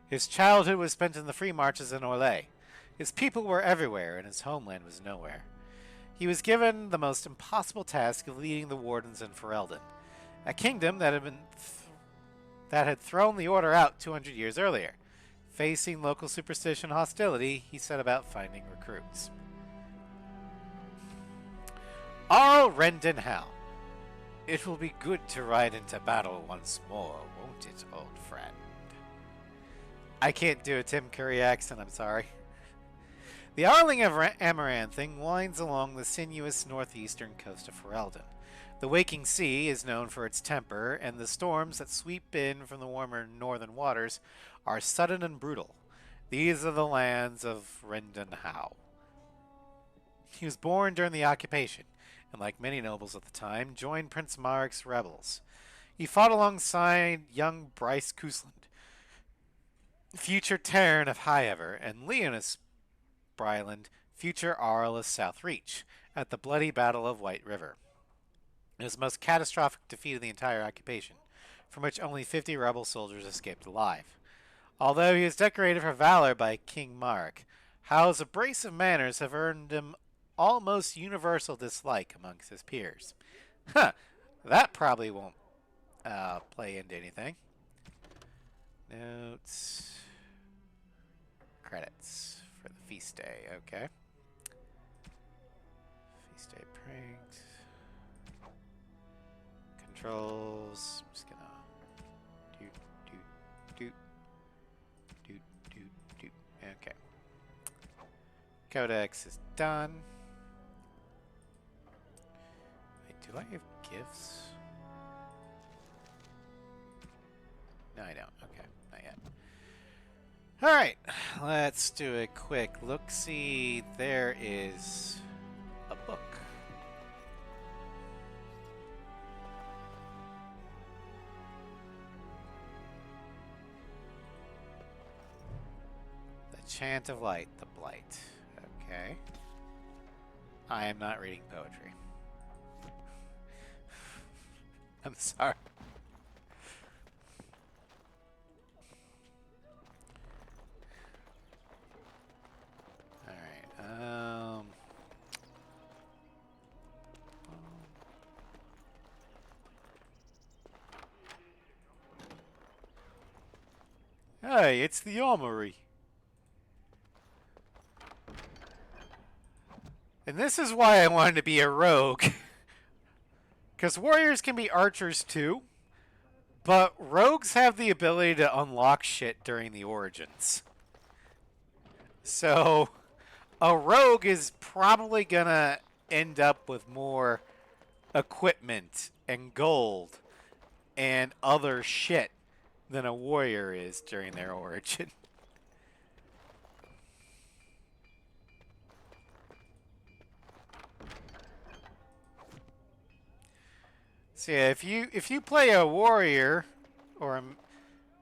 His childhood was spent in the free marches in Orlais. His people were everywhere, and his homeland was nowhere. He was given the most impossible task of leading the Wardens in Ferelden, a kingdom that had thrown the Order out 200 years earlier. Facing local superstition and hostility, he set about finding recruits. Arl Rendenhal. It will be good to ride into battle once more, won't it, old friend? I can't do a Tim Curry accent, I'm sorry. The Arling of Amaranthing winds along the sinuous northeastern coast of Ferelden. The waking sea is known for its temper, and the storms that sweep in from the warmer northern waters are sudden and brutal. These are the lands of Rendenhal. He was born during the occupation, and like many nobles at the time, joined Prince Marik's rebels. He fought alongside young Bryce Cousland, future Terran of Highever, and Leonis Bryland, future Arl of Southreach, at the bloody Battle of White River. It was the most catastrophic defeat of the entire occupation, from which only 50 rebel soldiers escaped alive. Although he was decorated for valor by King Marik, Hal's abrasive manners have earned him almost universal dislike amongst his peers. Huh, that probably won't play into anything. Notes. Credits for the feast day, okay. Feast day pranks. Controls. I'm just gonna do. Okay. Codex is done. Wait, do I have gifts? No, I don't. Okay, not yet. Alright, let's do a quick look-see. There is a book. Chant of Light, the Blight. Okay. I am not reading poetry. I'm sorry. Alright, Hey, it's the armory. And this is why I wanted to be a rogue. Because warriors can be archers too. But rogues have the ability to unlock shit during the origins. So, a rogue is probably gonna end up with more equipment and gold and other shit than a warrior is during their origin. So yeah, if you play a warrior,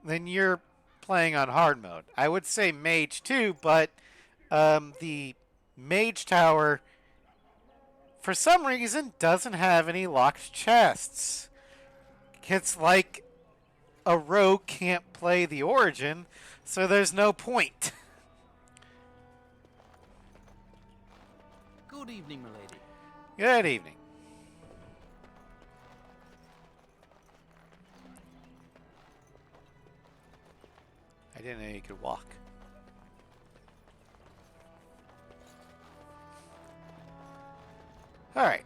then you're playing on hard mode. I would say mage too, but the mage tower, for some reason, doesn't have any locked chests. It's like a rogue can't play the origin, so there's no point. Good evening, milady. Good evening. I didn't know you could walk. All right.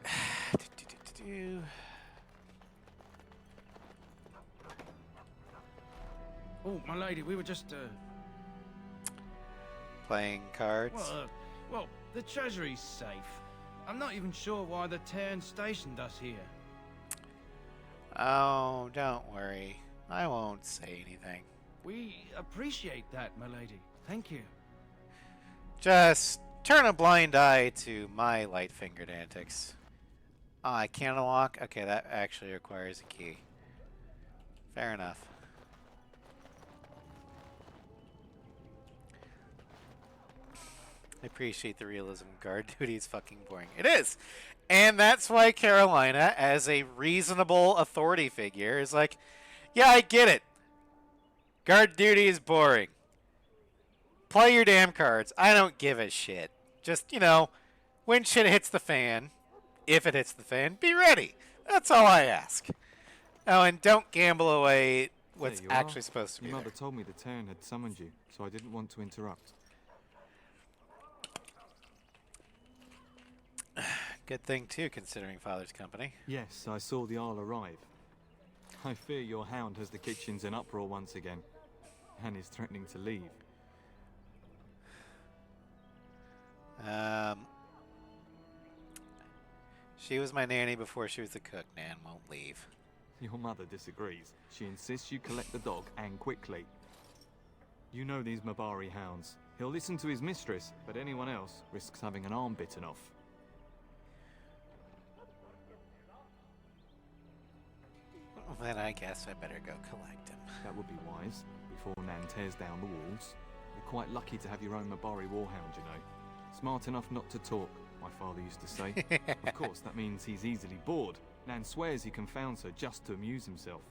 Oh, my lady, we were just, Playing cards. Well, the treasury's safe. I'm not even sure why the Terran stationed us here. Oh, don't worry. I won't say anything. We appreciate that, my lady. Thank you. Just turn a blind eye to my light-fingered antics. Oh, I can't unlock? Okay, that actually requires a key. Fair enough. I appreciate the realism. Guard duty is fucking boring. It is! And that's why Carolina, as a reasonable authority figure, is like, yeah, I get it. Guard duty is boring. Play your damn cards. I don't give a shit. Just, you know, when shit hits the fan, if it hits the fan, be ready. That's all I ask. Oh, and don't gamble away what's There you actually are. supposed to be Your there. mother told me the Terran had summoned you, so I didn't want to interrupt. Good thing, too, considering Father's company. Yes, I saw the Isle arrive. I fear your hound has the kitchens in uproar once again, and is threatening to leave. She was my nanny before she was the cook. Nan won't leave. Your mother disagrees. She insists you collect the dog, and quickly. You know these Mabari hounds. He'll listen to his mistress, but anyone else risks having an arm bitten off. Then I guess I better go collect him. That would be wise, before Nan tears down the walls. You're quite lucky to have your own Mabari warhound, you know. Smart enough not to talk, my father used to say. Of course, that means he's easily bored. Nan swears he confounds her just to amuse himself.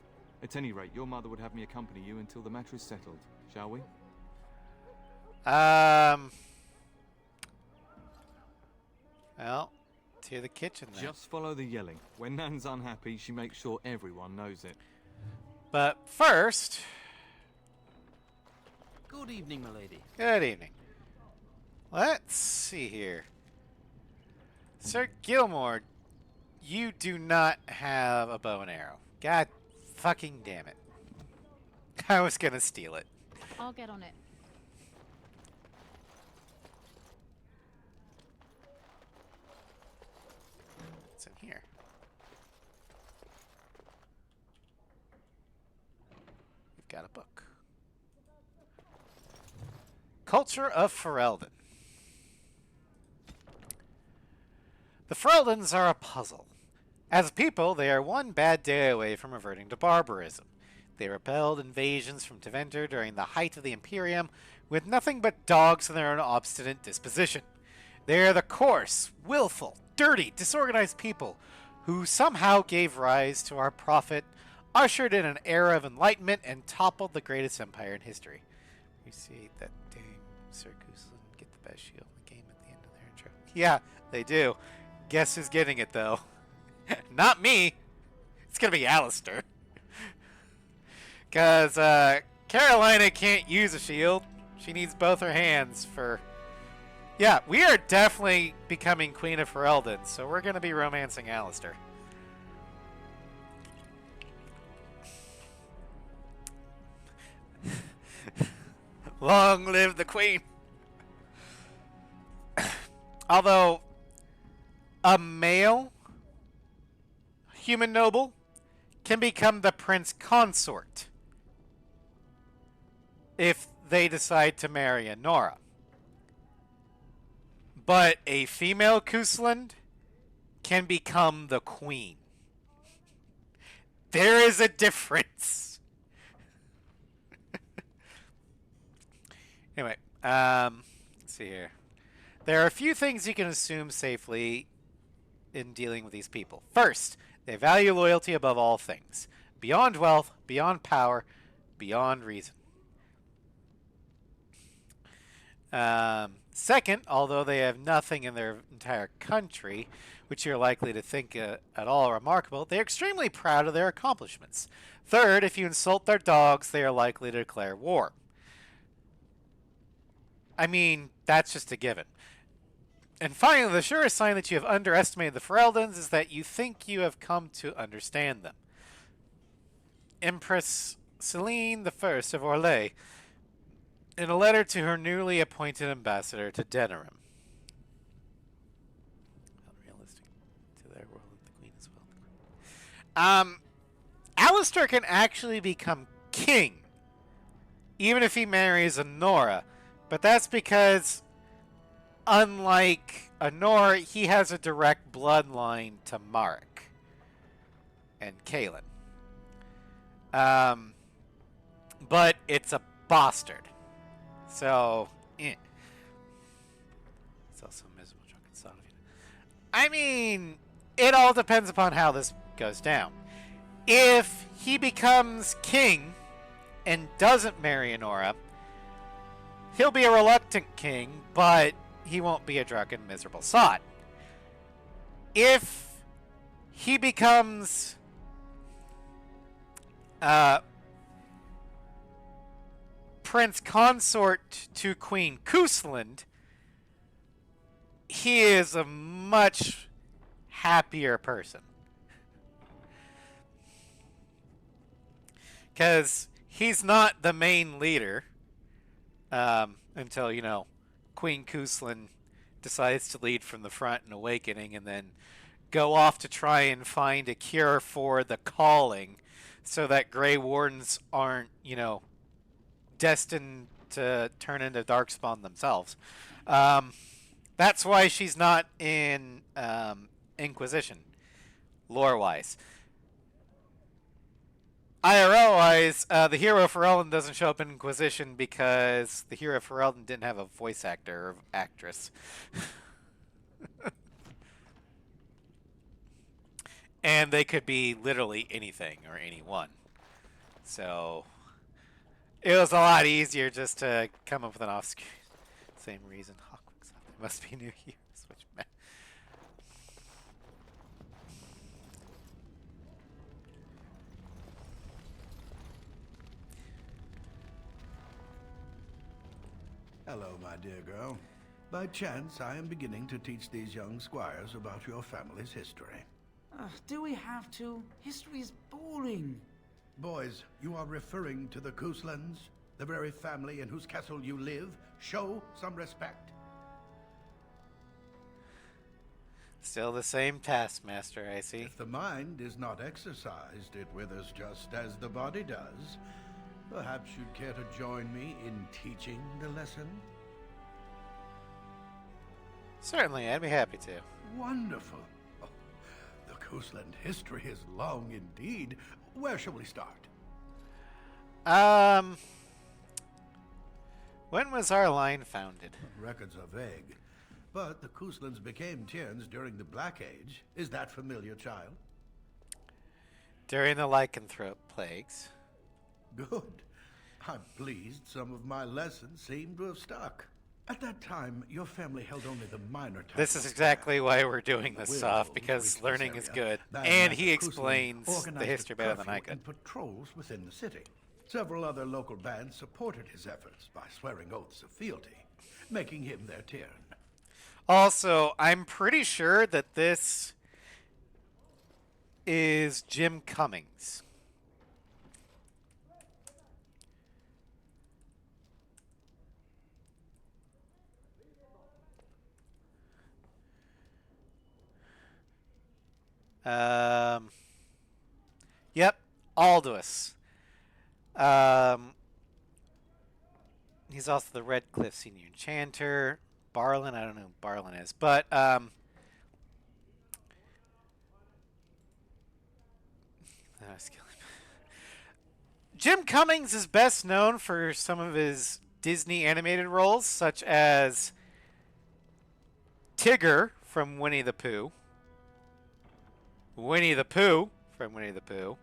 At any rate, your mother would have me accompany you until the matter is settled, shall we? Well, to the kitchen then. Just follow the yelling. When Nan's unhappy, she makes sure everyone knows it. But first... Good evening, milady. Good evening. Let's see here. Sir Gilmore, you do not have a bow and arrow. God fucking damn it. I was gonna steal it. I'll get on it. It's in here. We've got a book. Culture of Ferelden. The Fereldans are a puzzle. As a people, they are one bad day away from reverting to barbarism. They repelled invasions from Tevinter during the height of the Imperium with nothing but dogs and their own obstinate disposition. They are the coarse, willful, dirty, disorganized people who somehow gave rise to our prophet, ushered in an era of enlightenment, and toppled the greatest empire in history. We see that dang Sir Cousland get the best shield in the game at the end of their intro. Yeah, they do. Guess who's getting it, though? Not me. It's gonna be Alistair. Because Carolina can't use a shield. She needs both her hands for... Yeah, we are definitely becoming Queen of Ferelden, so we're going to be romancing Alistair. Long live the Queen! Although, a male human noble can become the prince consort if they decide to marry a Nora. But a female Cousland can become the queen. There is a difference. Anyway, let's see here. There are a few things you can assume safely in dealing with these people. First, they value loyalty above all things. Beyond wealth, beyond power, beyond reason. Second, although they have nothing in their entire country, which you're likely to think at all remarkable, they are extremely proud of their accomplishments. Third, if you insult their dogs, they are likely to declare war. I mean, that's just a given. And finally, the surest sign that you have underestimated the Fereldans is that you think you have come to understand them. Empress Celine I of Orlais, in a letter to her newly appointed ambassador to Denerim. Realistic to their world, the queen as well. Alistair can actually become king, even if he marries a Nora, but that's because unlike Honor, he has a direct bloodline to Mark and Kaelin. But it's a bastard. So, It's also a miserable drunken son of you. I mean, it all depends upon how this goes down. If he becomes king and doesn't marry Honora, he'll be a reluctant king, but he won't be a drunken, miserable sot. If he becomes Prince Consort to Queen Cousland, he is a much happier person. Because he's not the main leader until, Queen Cousland decides to lead from the front in Awakening and then go off to try and find a cure for the calling so that Grey Wardens aren't, destined to turn into Darkspawn themselves. That's why she's not in Inquisition, lore-wise. IRL-wise, the hero Ferelden doesn't show up in Inquisition because the hero Ferelden didn't have a voice actor or actress. And they could be literally anything or anyone. So it was a lot easier just to come up with an off-screen. Same reason. There must be new heroes. Which Hello, my dear girl. By chance, I am beginning to teach these young squires about your family's history. Do we have to? History is boring. Boys, you are referring to the Couslands, the very family in whose castle you live. Show some respect. Still the same taskmaster, I see. If the mind is not exercised, it withers just as the body does. Perhaps you'd care to join me in teaching the lesson? Certainly, I'd be happy to. Wonderful. Oh, the Cousland history is long indeed. Where shall we start? When was our line founded? Records are vague. But the Couslands became Tierns during the Black Age. Is that familiar, child? During the lycanthrope plagues. Good. I'm pleased some of my lessons seem to have stuck. At that time, your family held only the minor titles. This is exactly why we're doing this stuff, because learning is good. And he explains the history better than I could. And patrols within the city. Several other local bands supported his efforts by swearing oaths of fealty, making him their Tiern. Also, I'm pretty sure that this is Jim Cummings. Yep, Aldous. He's also the Red Cliff Senior Enchanter. Barlin, I don't know who Barlin is, but Jim Cummings is best known for some of his Disney animated roles, such as Tigger from Winnie the Pooh, Winnie the Pooh from Winnie the Pooh,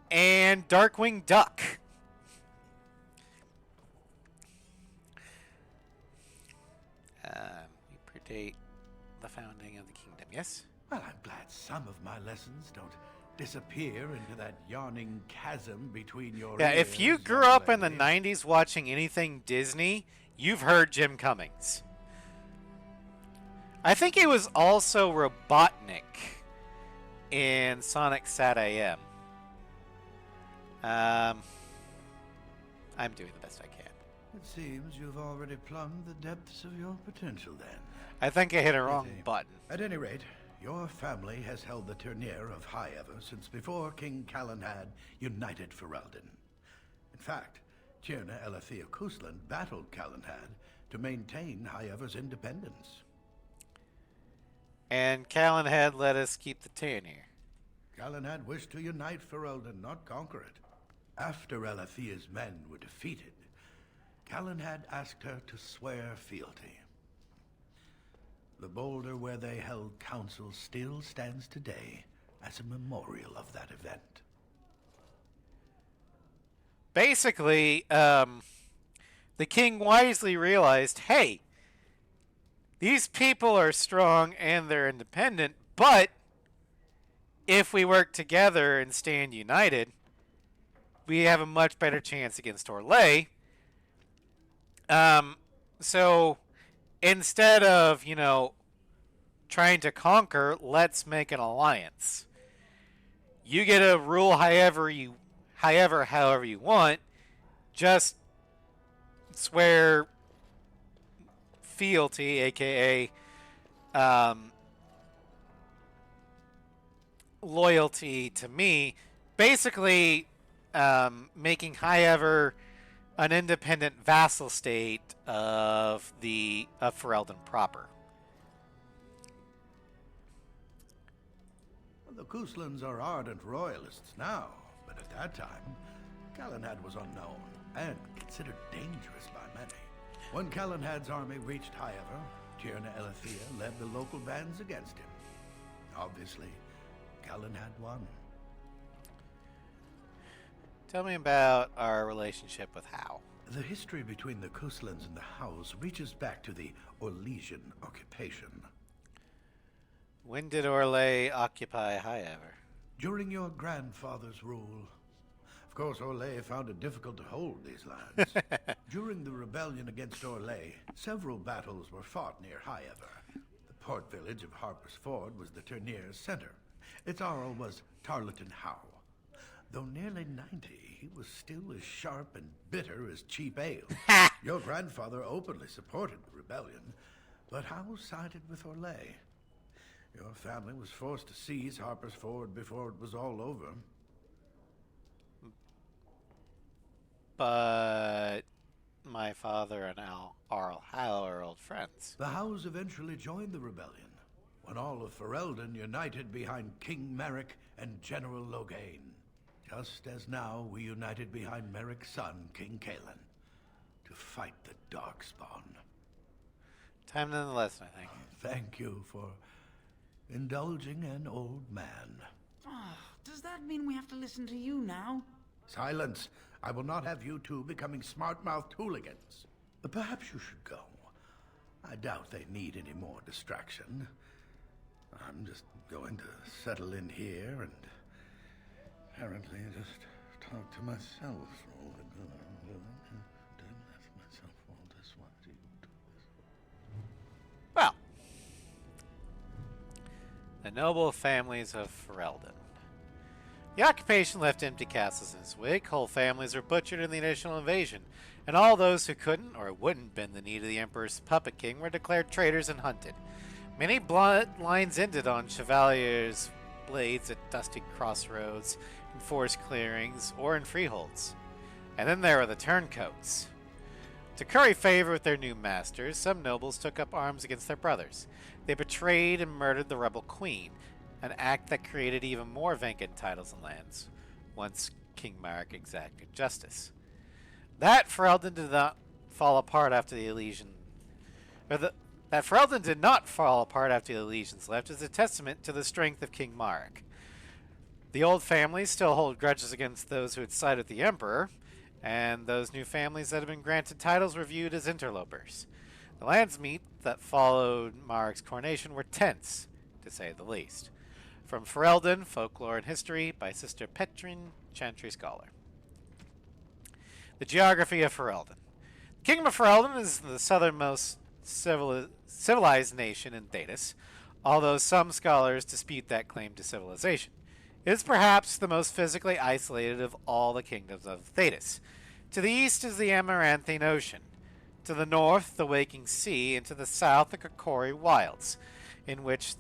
and Darkwing Duck. We predate the founding of the kingdom, yes? Well, I'm glad some of my lessons don't disappear into that yawning chasm between your Yeah, ears, if you grew young up in the lady. 90s watching anything Disney, you've heard Jim Cummings. I think he was also Robotnik in Sonic Sat AM. I'm doing the best I can. It seems you've already plumbed the depths of your potential then. I think I hit a wrong button. At any rate, your family has held the tournure of High Ever since before King Callan had united Ferelden. In fact, Tierna Elethea Cousland battled Callan to maintain Highever's independence. And Callan had let us keep the Tairnir. Callan had wished to unite Ferelden, not conquer it. After Alethea's men were defeated, Callan had asked her to swear fealty. The boulder where they held council still stands today as a memorial of that event. Basically, the king wisely realized, hey, these people are strong and they're independent, but if we work together and stand united, we have a much better chance against Orlais. So instead of, trying to conquer, let's make an alliance. You get to rule however you want. Just swear fealty, aka loyalty to me. Basically, making Highever an independent vassal state of Ferelden proper. The Couslands are ardent royalists now, but at that time, Calenhad was unknown and considered dangerous by many. When Calenhad's army reached Highever, Tierna Elethea led the local bands against him. Obviously, Calenhad won. Tell me about our relationship with Howe. The history between the Couslands and the Howes reaches back to the Orlesian occupation. When did Orlais occupy Highever? During your grandfather's rule. Of course, Orlais found it difficult to hold these lands. During the rebellion against Orlais, several battles were fought near Highever. The port village of Harper's Ford was the Ternir's center. Its Jarl was Tarleton Howe. Though nearly 90, he was still as sharp and bitter as cheap ale. Your grandfather openly supported the rebellion, but Howe sided with Orlais. Your family was forced to seize Harper's Ford before it was all over. But my father and Arl Howe are old friends. The Howes eventually joined the rebellion, when all of Ferelden united behind King Merrick and General Loghain. Just as now we united behind Merrick's son, King Callan, to fight the Darkspawn. Time to the lesson, I think. Thank you for indulging an old man. Oh, does that mean we have to listen to you now? Silence! I will not have you two becoming smart-mouthed hooligans. Perhaps you should go. I doubt they need any more distraction. I'm just going to settle in here and apparently just talk to myself. Well, the noble families of Ferelden. The occupation left empty castles in its wake, whole families were butchered in the initial invasion, and all those who couldn't or wouldn't bend the knee to the Emperor's puppet king were declared traitors and hunted. Many bloodlines ended on chevaliers' blades at dusty crossroads, in forest clearings, or in freeholds. And then there were the turncoats. To curry favor with their new masters, some nobles took up arms against their brothers. They betrayed and murdered the rebel queen, an act that created even more vacant titles and lands, once King Marek exacted justice. That Ferelden did not fall apart after the Elysian, that Ferelden did not fall apart after the Elysians left is a testament to the strength of King Marek. The old families still hold grudges against those who had sided with the Emperor, and those new families that had been granted titles were viewed as interlopers. The landsmeet that followed Marek's coronation were tense, to say the least. From Ferelden, Folklore and History by Sister Petrine, Chantry Scholar. The geography of Ferelden. The Kingdom of Ferelden is the southernmost civilized nation in Thedas, although some scholars dispute that claim to civilization. It is perhaps the most physically isolated of all the kingdoms of Thedas. To the east is the Amaranthine Ocean, to the north the Waking Sea, and to the south the Kokori Wilds, which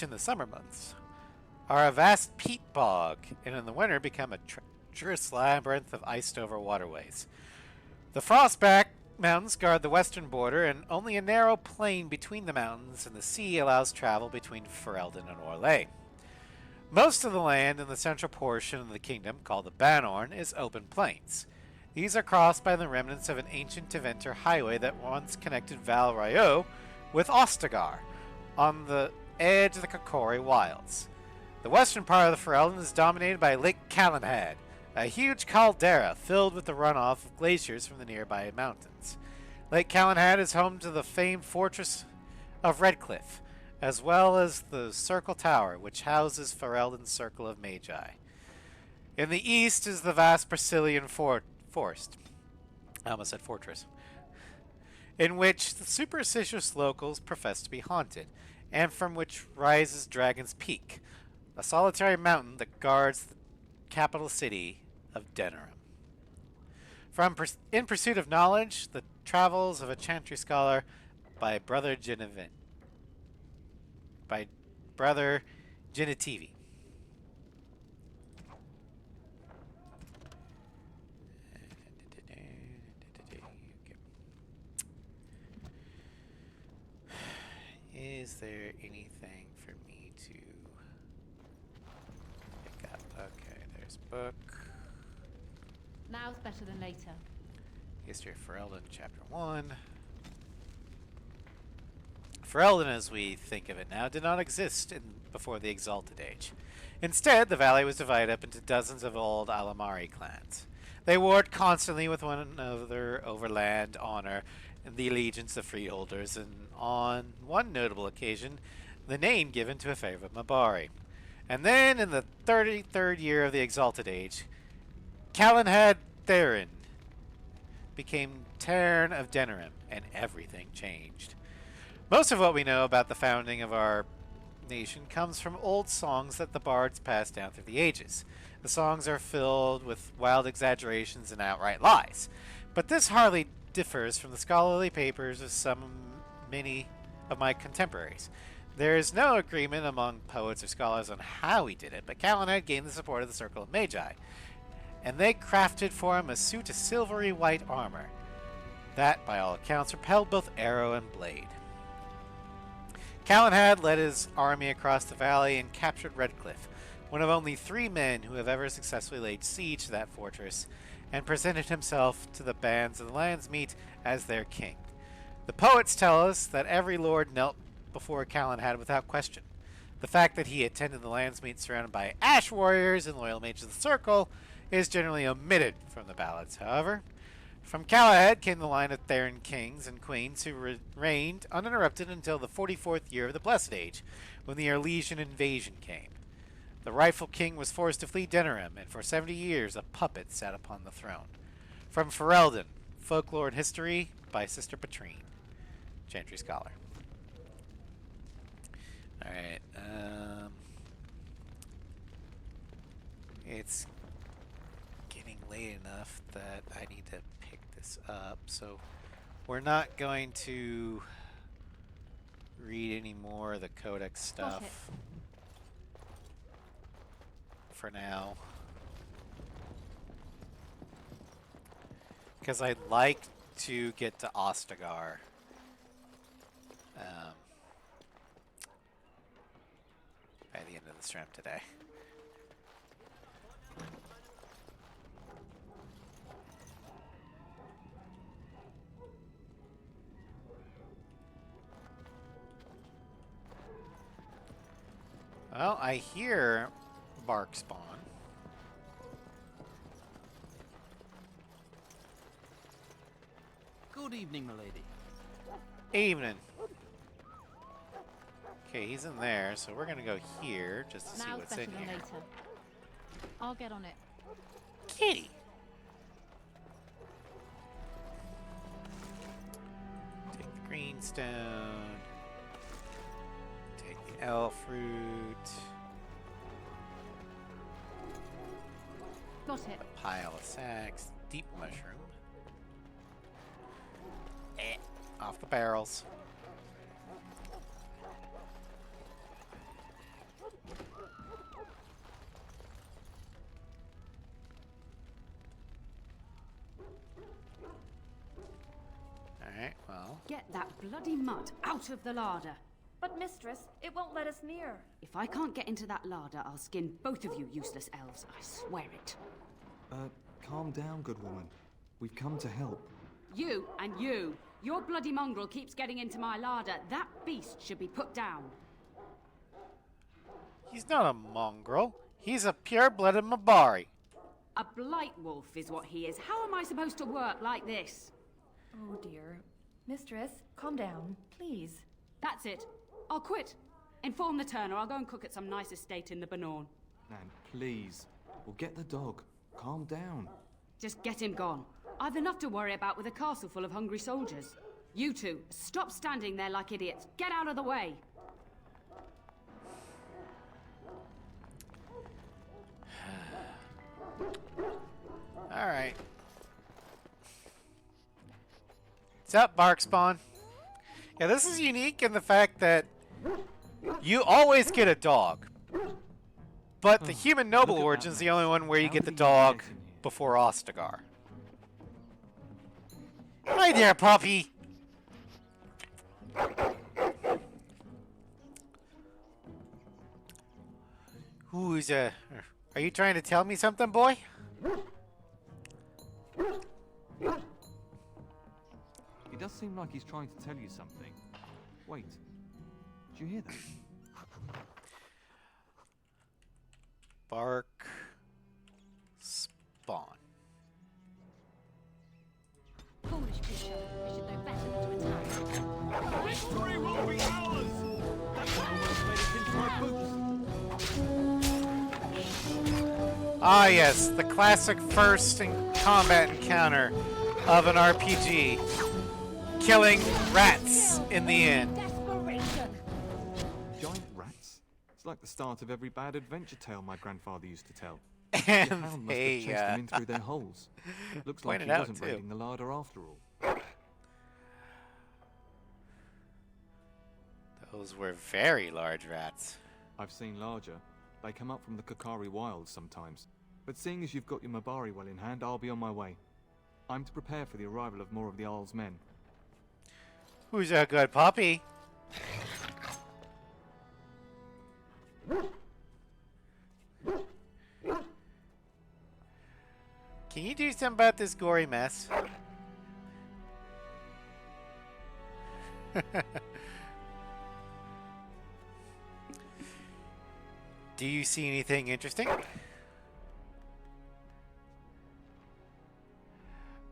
in the summer months are a vast peat bog, and in the winter become a treacherous labyrinth of iced-over waterways. The frostback Mountains guard the western border, and only a narrow plain between the mountains and the sea allows travel between Ferelden and Orlais. Most of the land in the central portion of the kingdom, called the Banorn, is open plains. These are crossed by the remnants of an ancient Tevinter highway that once connected Val Ryo with Ostagar, on the edge of the Kokori Wilds. The western part of the Ferelden is dominated by Lake Calenhad, a huge caldera filled with the runoff of glaciers from the nearby mountains. Lake Calenhad is home to the famed fortress of Redcliffe, as well as the Circle Tower, which houses Ferelden's Circle of Magi. In the east is the vast Brazilian forest. I almost said fortress. In which the superstitious locals profess to be haunted, and from which rises Dragon's Peak, a solitary mountain that guards the capital city of Denerim. In Pursuit of Knowledge, the Travels of a Chantry Scholar by Brother Genitivi. Is there anything for me to pick up? Okay, there's book. Now's better than later. History of Ferelden, Chapter 1. Ferelden, as we think of it now, did not exist before the Exalted Age. Instead, the valley was divided up into dozens of old Alamari clans. They warred constantly with one another over land, honor, and the allegiance of freeholders, and on one notable occasion, the name given to a favorite Mabari. And then, in the 33rd year of the Exalted Age, Calenhad Therin became Tairn of Denerim, and everything changed. Most of what we know about the founding of our nation comes from old songs that the bards passed down through the ages. The songs are filled with wild exaggerations and outright lies, but this hardly differs from the scholarly papers of many of my contemporaries. There is no agreement among poets or scholars on how he did it, but Calenhad gained the support of the Circle of Magi, and they crafted for him a suit of silvery white armor that, by all accounts, repelled both arrow and blade. Calenhad led his army across the valley and captured Redcliffe, one of only 3 men who have ever successfully laid siege to that fortress, and presented himself to the bands of the Landsmeet as their king. The poets tell us that every lord knelt before Calenhad without question. The fact that he attended the Landsmeet surrounded by ash warriors and loyal mages of the Circle is generally omitted from the ballads, however. From Calenhad came the line of Therin kings and queens who reigned uninterrupted until the 44th year of the Blessed Age, when the Arlesian invasion came. The rightful king was forced to flee Denerim, and for 70 years a puppet sat upon the throne. From Ferelden, Folklore and History by Sister Patrine, Chantry Scholar. Alright, it's getting late enough that I need to pick this up, so we're not going to read any more of the Codex stuff for now, because I'd like to get to Ostagar by the end of the stream today. Well, I hear bark spawn. Good evening, milady. Evening. Okay, he's in there, so we're gonna go here just to see Now's what's better in than here. later. I'll get on it. Kitty. Take the greenstone. Take the elf fruit. Got it. A pile of sacks. Deep mushroom. Off the barrels. Get that bloody mutt out of the larder. But mistress, it won't let us near. If I can't get into that larder, I'll skin both of you useless elves, I swear it. Calm down, good woman. We've come to help. You and you. Your bloody mongrel keeps getting into my larder. That beast should be put down. He's not a mongrel. He's a pure-blooded Mabari. A blight wolf is what he is. How am I supposed to work like this? Oh dear. Mistress, calm down, please. That's it. I'll quit. Inform the Turner. I'll go and cook at some nice estate in the Banorn. Nan, please. We'll get the dog. Calm down. Just get him gone. I've enough to worry about with a castle full of hungry soldiers. You two, stop standing there like idiots. Get out of the way. All right. What's up, Barkspawn? Yeah, this is unique in the fact that you always get a dog. But the human noble origin is the only one where you get the dog before Ostagar. Hi there, puppy! Who's are you trying to tell me something, boy? He does seem like he's trying to tell you something. Wait. Did you hear that? Bark spawn. Foolish creature. We should know better than to attack. Victory will be ours! That's almost made it into my boots. Ah yes, the classic first combat encounter of an RPG. Killing rats in the end. Giant rats? It's like the start of every bad adventure tale my grandfather used to tell. And the hound must have chased them in through their holes. Looks like he wasn't raiding the larder after all. Those were very large rats. I've seen larger. They come up from the Kakari wilds sometimes. But seeing as you've got your Mabari well in hand, I'll be on my way. I'm to prepare for the arrival of more of the Jarl's men. Who's a good puppy? Can you do something about this gory mess? Do you see anything interesting?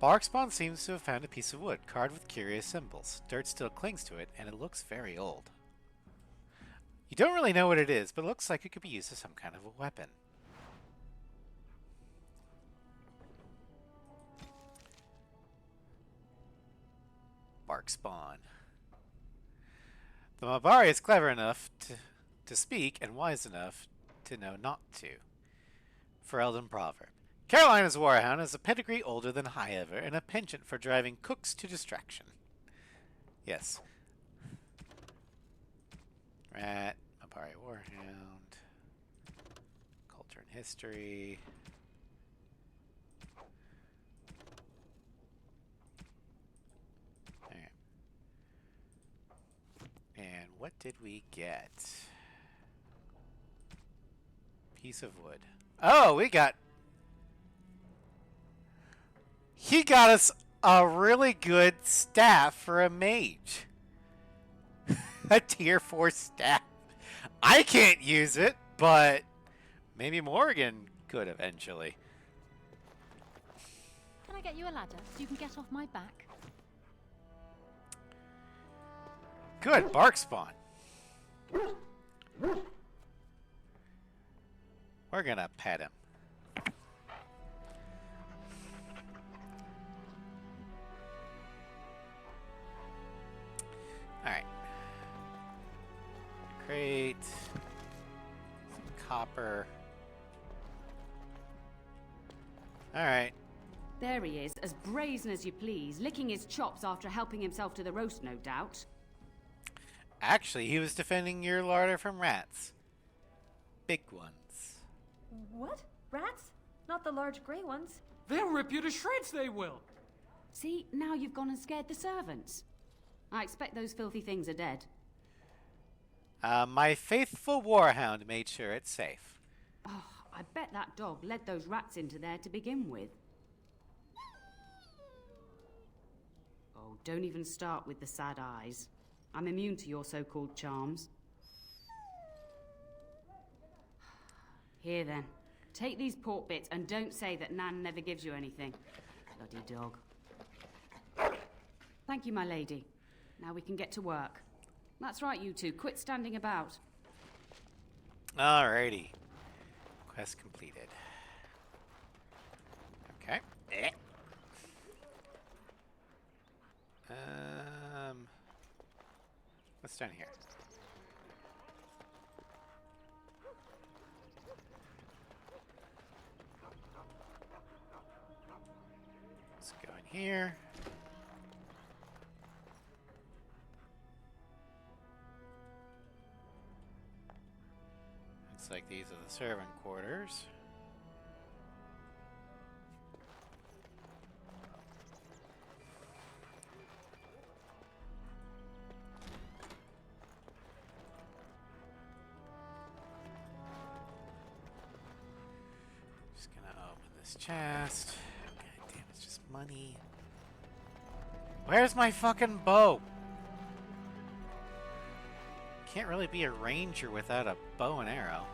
Barkspawn seems to have found a piece of wood carved with curious symbols. Dirt still clings to it, and it looks very old. You don't really know what it is, but it looks like it could be used as some kind of a weapon. Barkspawn. The Mabari is clever enough to speak and wise enough to know not to. Ferelden proverb. Carolina's Warhound is a pedigree older than Highever and a penchant for driving cooks to distraction. Yes. Rat, Mabari Warhound, culture and history. Alright. And what did we get? Piece of wood. Oh, we got... He got us a really good staff for a mage. A tier 4 staff. I can't use it, but maybe Morgan could eventually. Can I get you a ladder so you can get off my back? Good, Barkspawn. We're gonna pet him. Alright. Crate. Some copper. Alright. There he is, as brazen as you please, licking his chops after helping himself to the roast, no doubt. Actually, he was defending your larder from rats. Big ones. What? Rats? Not the large grey ones? They'll rip you to shreds, they will! See, now you've gone and scared the servants. I expect those filthy things are dead. My faithful warhound made sure it's safe. Oh, I bet that dog led those rats into there to begin with. Oh, don't even start with the sad eyes. I'm immune to your so-called charms. Here then, take these pork bits and don't say that Nan never gives you anything. Bloody dog. Thank you, my lady. Now we can get to work. That's right, you two. Quit standing about. Alrighty. Quest completed. Okay. What's down here? Let's go in here. Looks like these are the servant quarters. Just gonna open this chest. God damn, it's just money. Where's my fucking bow? Can't really be a ranger without a bow and arrow.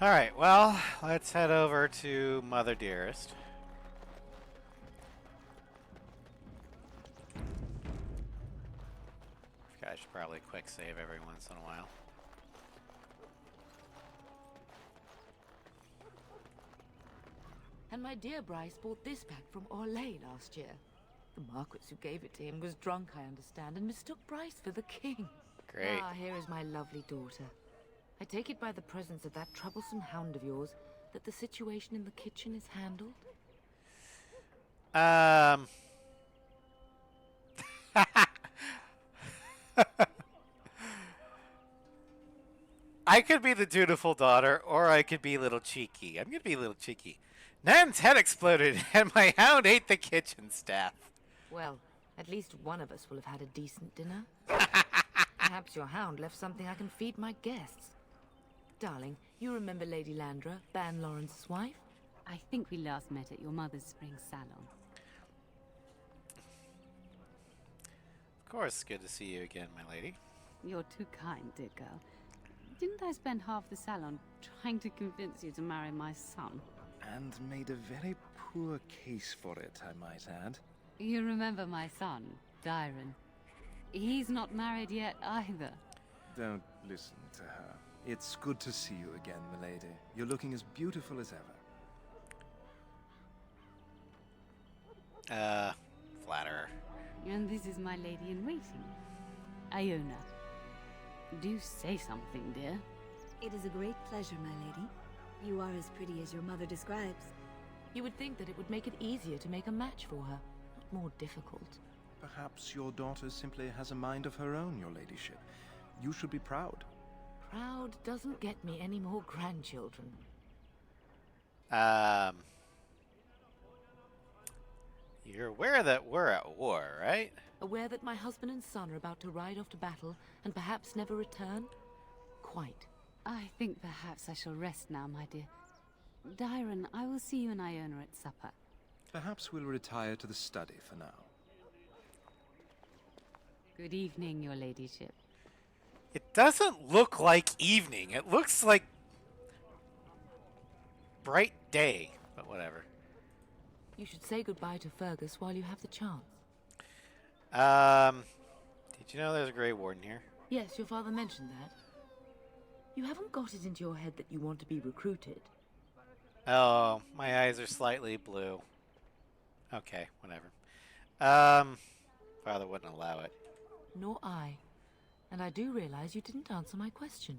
Alright, well, let's head over to Mother Dearest. I should probably quick save every once in a while. And my dear Bryce bought this back from Orlais last year. The Marquis who gave it to him was drunk, I understand, and mistook Bryce for the king. Great. Ah, here is my lovely daughter. I take it by the presence of that troublesome hound of yours that the situation in the kitchen is handled? I could be the dutiful daughter, or I could be a little cheeky. I'm gonna be a little cheeky. Nan's head exploded, and my hound ate the kitchen staff. Well, at least one of us will have had a decent dinner. Perhaps your hound left something I can feed my guests. Darling, you remember Lady Landra, Ban Lawrence's wife? I think we last met at your mother's spring salon. Of course, good to see you again, my lady. You're too kind, dear girl. Didn't I spend half the salon trying to convince you to marry my son? And made a very poor case for it, I might add. You remember my son, Dyron. He's not married yet either. Don't listen to her. It's good to see you again, milady. You're looking as beautiful as ever. Flatterer. And this is my lady in waiting, Iona. Do say something, dear. It is a great pleasure, my lady. You are as pretty as your mother describes. You would think that it would make it easier to make a match for her, not more difficult. Perhaps your daughter simply has a mind of her own, your ladyship. You should be proud. Proud doesn't get me any more grandchildren. You're aware that we're at war, right? Aware that my husband and son are about to ride off to battle and perhaps never return? Quite. I think perhaps I shall rest now, my dear. Dyron, I will see you and Iona at supper. Perhaps we'll retire to the study for now. Good evening, your ladyship. It doesn't look like evening. It looks like bright day, but whatever. You should say goodbye to Fergus while you have the chance. Did you know there's a Grey Warden here? Yes, your father mentioned that. You haven't got it into your head that you want to be recruited. Oh, my eyes are slightly blue. Okay, whatever. Father wouldn't allow it. Nor I. And I do realize you didn't answer my question.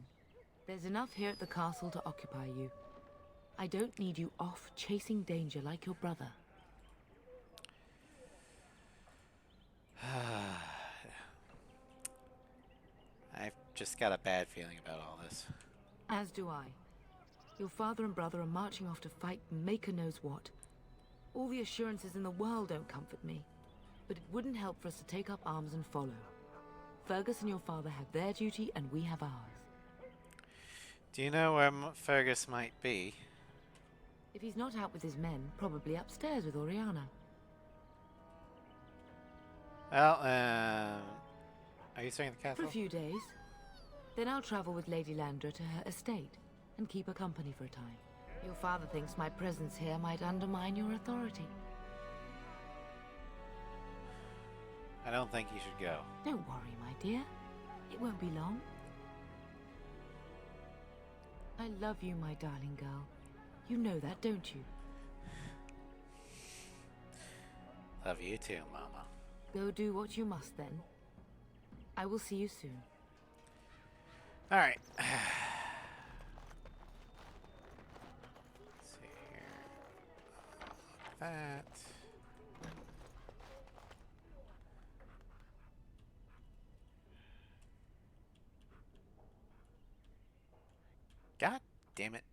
There's enough here at the castle to occupy you. I don't need you off chasing danger like your brother. I've just got a bad feeling about all this. As do I. Your father and brother are marching off to fight Maker knows what. All the assurances in the world don't comfort me. But it wouldn't help for us to take up arms and follow. Fergus and your father have their duty, and we have ours. Do you know where Fergus might be? If he's not out with his men, probably upstairs with Oriana. Well, are you staying at the castle? For a few days. Then I'll travel with Lady Landra to her estate and keep her company for a time. Your father thinks my presence here might undermine your authority. I don't think you should go. Don't worry, my dear. It won't be long. I love you, my darling girl. You know that, don't you? Love you too, Mama. Go do what you must, then. I will see you soon. All right. Let's see here. That. God damn it.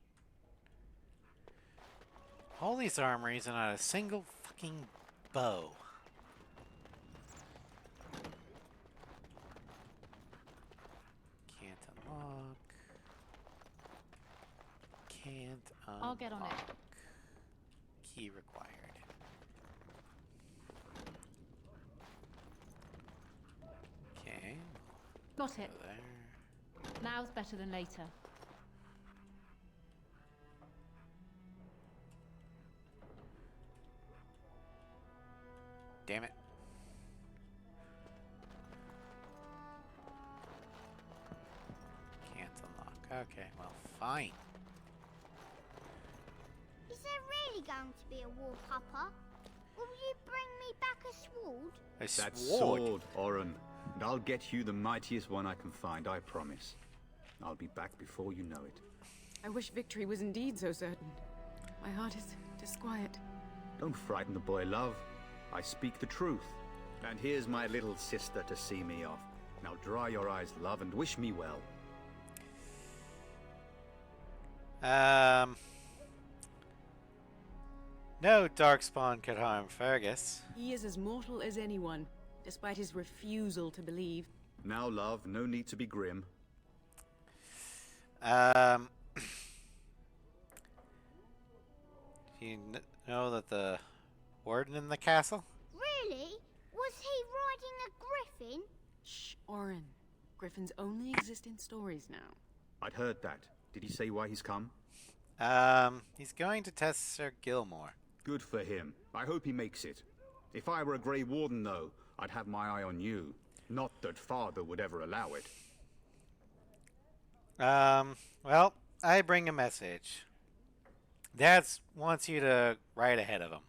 All these armories and not a single fucking bow. Can't unlock. Can't unlock. I'll get on it. Key required. Okay. Got it. Go there. Now's better than later. Damn it. Can't unlock. Okay, well, fine. Is there really going to be a war, Papa? Will you bring me back a sword? That sword, Oren. And I'll get you the mightiest one I can find, I promise. I'll be back before you know it. I wish victory was indeed so certain. My heart is disquiet. Don't frighten the boy, love. I speak the truth. And here's my little sister to see me off. Now dry your eyes, love, and wish me well. No Darkspawn could harm Fergus. He is as mortal as anyone, despite his refusal to believe. Now, love, no need to be grim. You know that the warden in the castle? Really? Was he riding a griffin? Shh, Oren. Griffins only exist in stories now. I'd heard that. Did he say why he's come? He's going to test Sir Gilmore. Good for him. I hope he makes it. If I were a Grey Warden, though, I'd have my eye on you. Not that Father would ever allow it. Well, I bring a message. Dad wants you to ride ahead of him.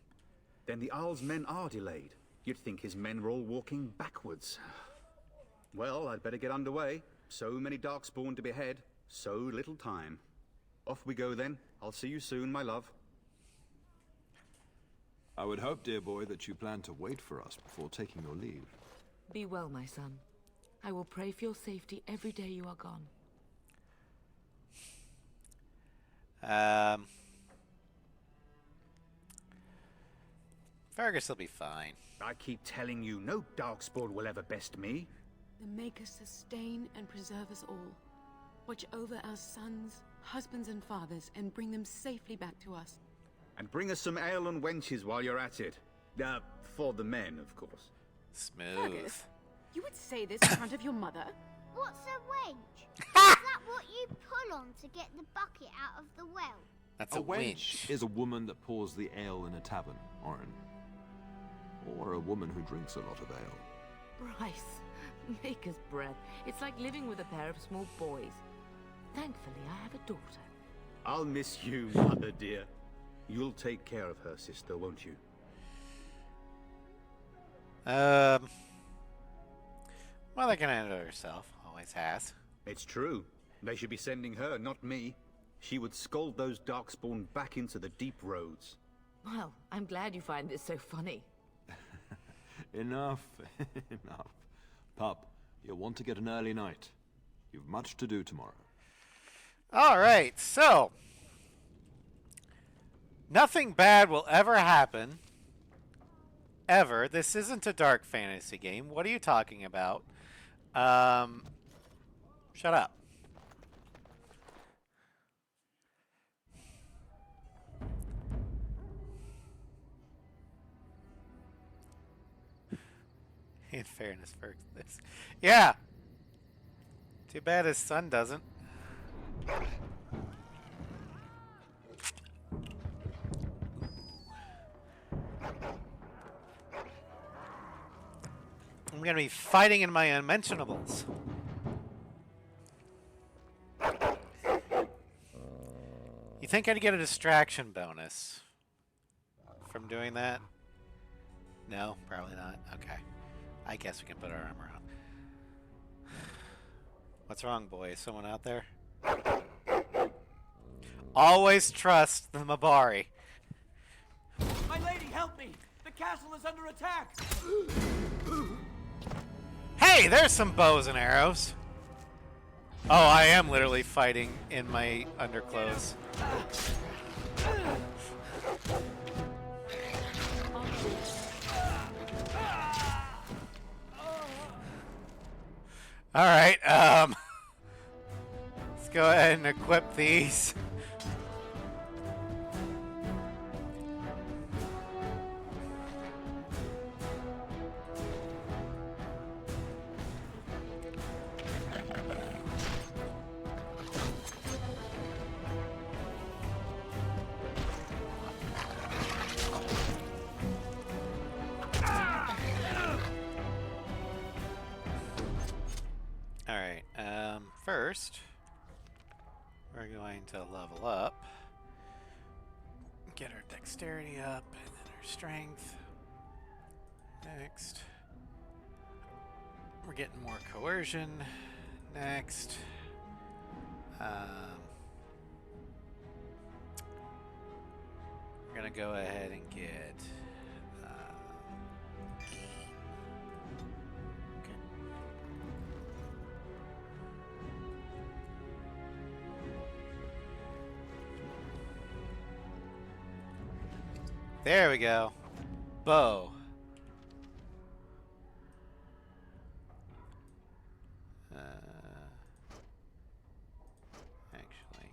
Then the Isle's men are delayed. You'd think his men were all walking backwards. Well, I'd better get underway. So many Darkspawn to behead, so little time. Off we go then. I'll see you soon, my love. I would hope, dear boy, that you plan to wait for us before taking your leave. Be well, my son. I will pray for your safety every day you are gone. Fergus will be fine. I keep telling you, no Darkspawn will ever best me. The Maker sustain and preserve us all. Watch over our sons, husbands and fathers, and bring them safely back to us. And bring us some ale and wenches while you're at it. For the men, of course. Smooth. Fergus, you would say this in front of your mother? What's a wench? Is that what you pull on to get the bucket out of the well? That's a a wench wench. is a woman that pours the ale in a tavern, Oren. Or a woman who drinks a lot of ale. Bryce, Maker's breath. It's like living with a pair of small boys. Thankfully, I have a daughter. I'll miss you, mother dear. You'll take care of her, sister, won't you? Mother can handle herself. Always has. It's true. They should be sending her, not me. She would scold those Darkspawn back into the deep roads. Well, I'm glad you find this so funny. Enough, enough. Pup, you'll want to get an early night. You've much to do tomorrow. All right, so Nothing bad will ever happen. Ever. This isn't a dark fantasy game. What are you talking about? Shut up. In fairness, for this. Yeah! Too bad his son doesn't. I'm gonna be fighting in my unmentionables. You think I'd get a distraction bonus from doing that? No, probably not. Okay. I guess we can put our armor on. What's wrong, boy? Is someone out there? Always trust the Mabari. My lady, help me! The castle is under attack! Hey, there's some bows and arrows. Oh, I am literally fighting in my underclothes. Alright, let's go ahead and equip these. Alright, first, we're going to level up, get our dexterity up, and then our strength. Next, we're getting more coercion. Next, we're gonna go ahead and get there we go. Bow. Actually,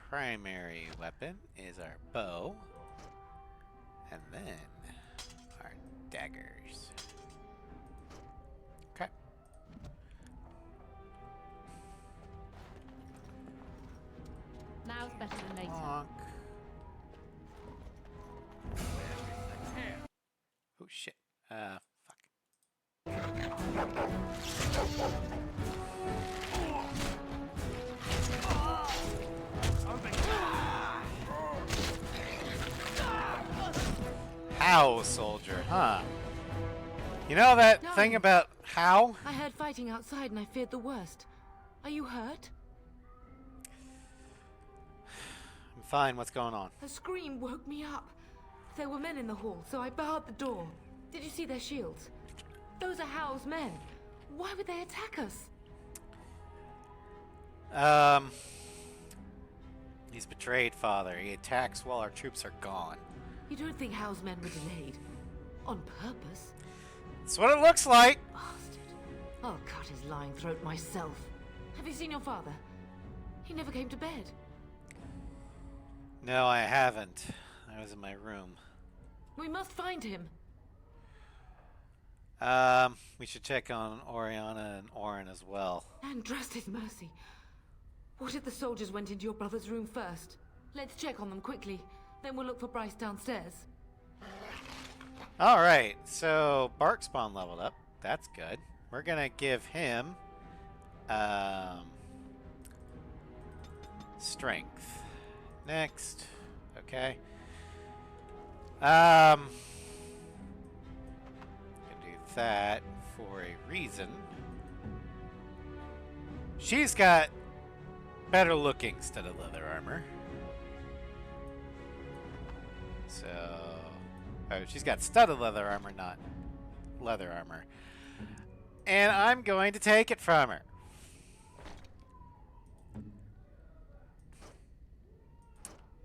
primary weapon is our bow, and then our daggers. Okay. Now's better than later. Honk. Oh shit. Fuck. How, soldier, huh? You know that thing about how? I heard fighting outside and I feared the worst. Are you hurt? I'm fine. What's going on? A scream woke me up. There were men in the hall, so I barred the door. Did you see their shields? Those are How's men. Why would they attack us? He's betrayed, Father. He attacks while our troops are gone. You don't think How's men were delayed? On purpose? That's what it looks like. Bastard. I'll cut his lying throat myself. Have you seen your father? He never came to bed. No, I haven't. I was in my room. We must find him. We should check on Oriana and Orin as well. And trust his mercy. What if the soldiers went into your brother's room first? Let's check on them quickly. Then we'll look for Bryce downstairs. Alright, so Barkspawn leveled up. That's good. We're gonna give him strength. Next. Okay. Gonna do that for a reason. She's got better looking studded leather armor. So, oh, she's got studded leather armor, not leather armor. And I'm going to take it from her.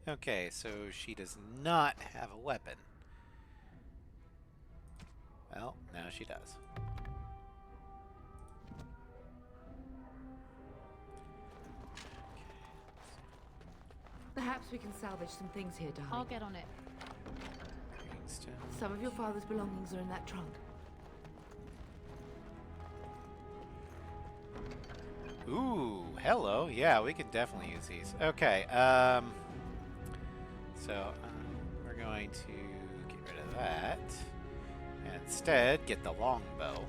Okay, so she does not have a weapon. Well, now she does. Perhaps we can salvage some things here, darling. I'll get on it. Some of your father's belongings are in that trunk. Ooh, hello. Yeah, we can definitely use these. Okay, so we're going to get rid of that. And instead, get the longbow.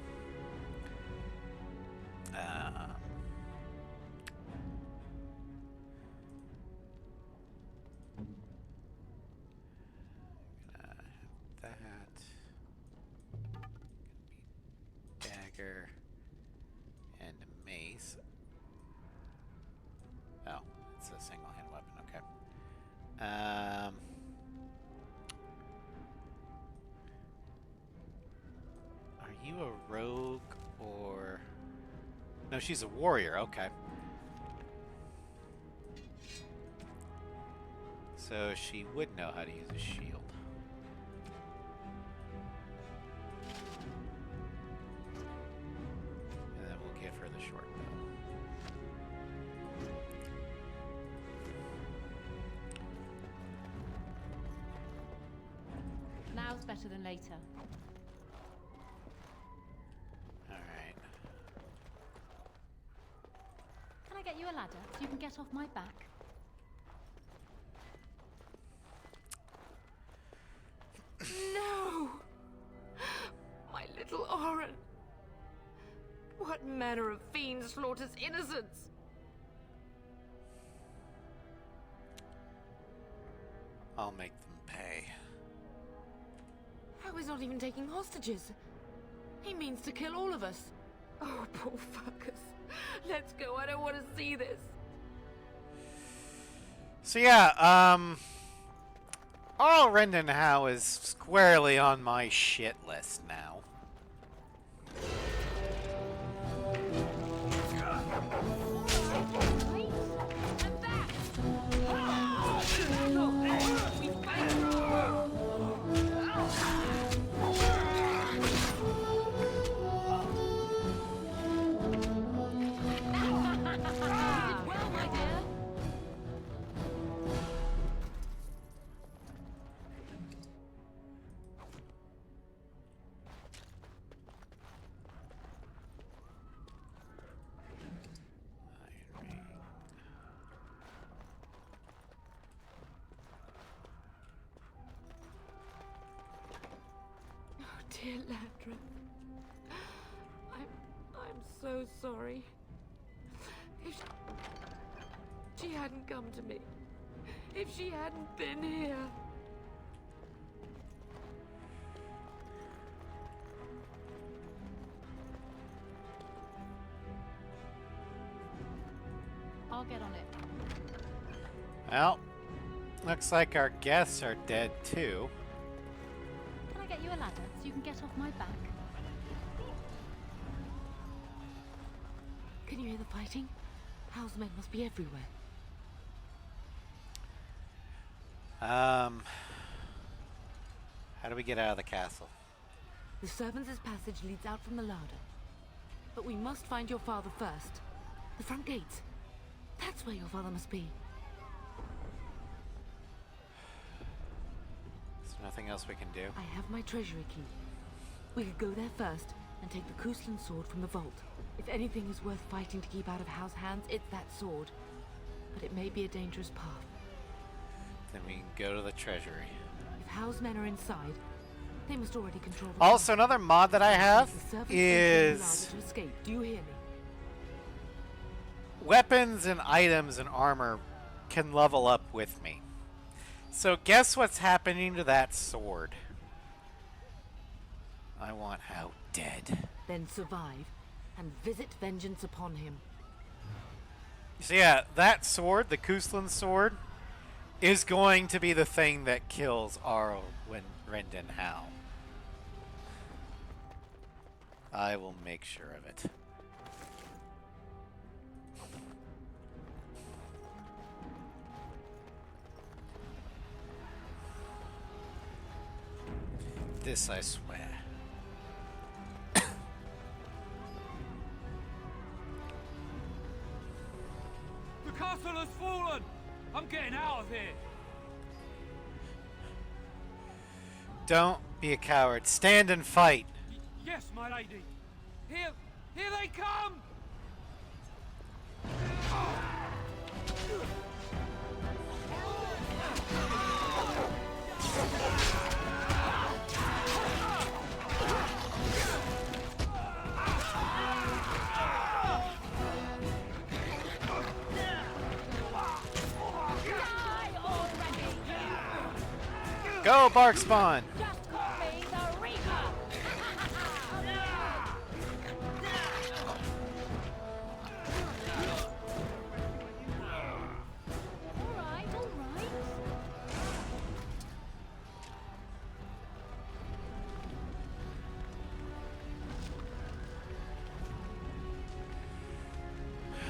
Dagger and a mace. Oh, it's a single-hand weapon. Okay. Are you a rogue or? No, she's a warrior. Okay. So she would know how to use a shield. And then we'll give her the short bow. Now's better than later. Alright. Can I get you a ladder so you can get off my back? No! My little Oren! What manner of fiend slaughters innocents? I'll make them pay. How he's not even taking hostages? He means to kill all of us. Oh, poor Fergus. Let's go, I don't want to see this. So yeah, Rendenhau is squarely on my shit list now. Dear Landra, I'm so sorry. If she hadn't come to me, if she hadn't been here. I'll get on it. Well, looks like our guests are dead too. Can I get you a ladder so you can get off my back? Can you hear the fighting? Hal's men must be everywhere. How do we get out of the castle? The servants' passage leads out from the larder. But we must find your father first. The front gates. That's where your father must be. Is there nothing else we can do? I have my treasury key. We could go there first and take the Cousland sword from the vault. If anything is worth fighting to keep out of Hal's hands, it's that sword. But it may be a dangerous path. Then we can go to the treasury. If Hal's men are inside, they must already control the Also, path. another mod that I have The servants is entering the larder to escape. Do you hear me? weapons and items and armor can level up with me. So guess what's happening to that sword? I want Hal dead. Then survive and visit vengeance upon him. So yeah, that sword, the Cousland sword, is going to be the thing that kills Arl when Rendenhau. I will make sure of it. This I swear. The castle has fallen! I'm getting out of here! Don't be a coward. Stand and fight. Yes, my lady. Here they come! Go, Bark Spawn!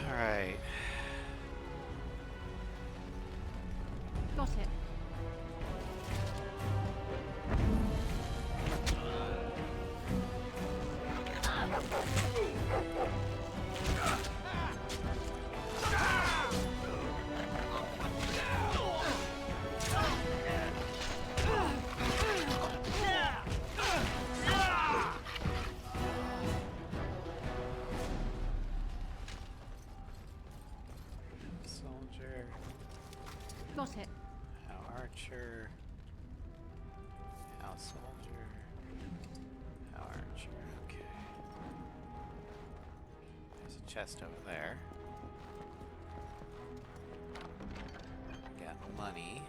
Alright. Got it. Soldier. Got it. Now archer. Now soldier. Now archer. Okay. There's a chest over there. Got money.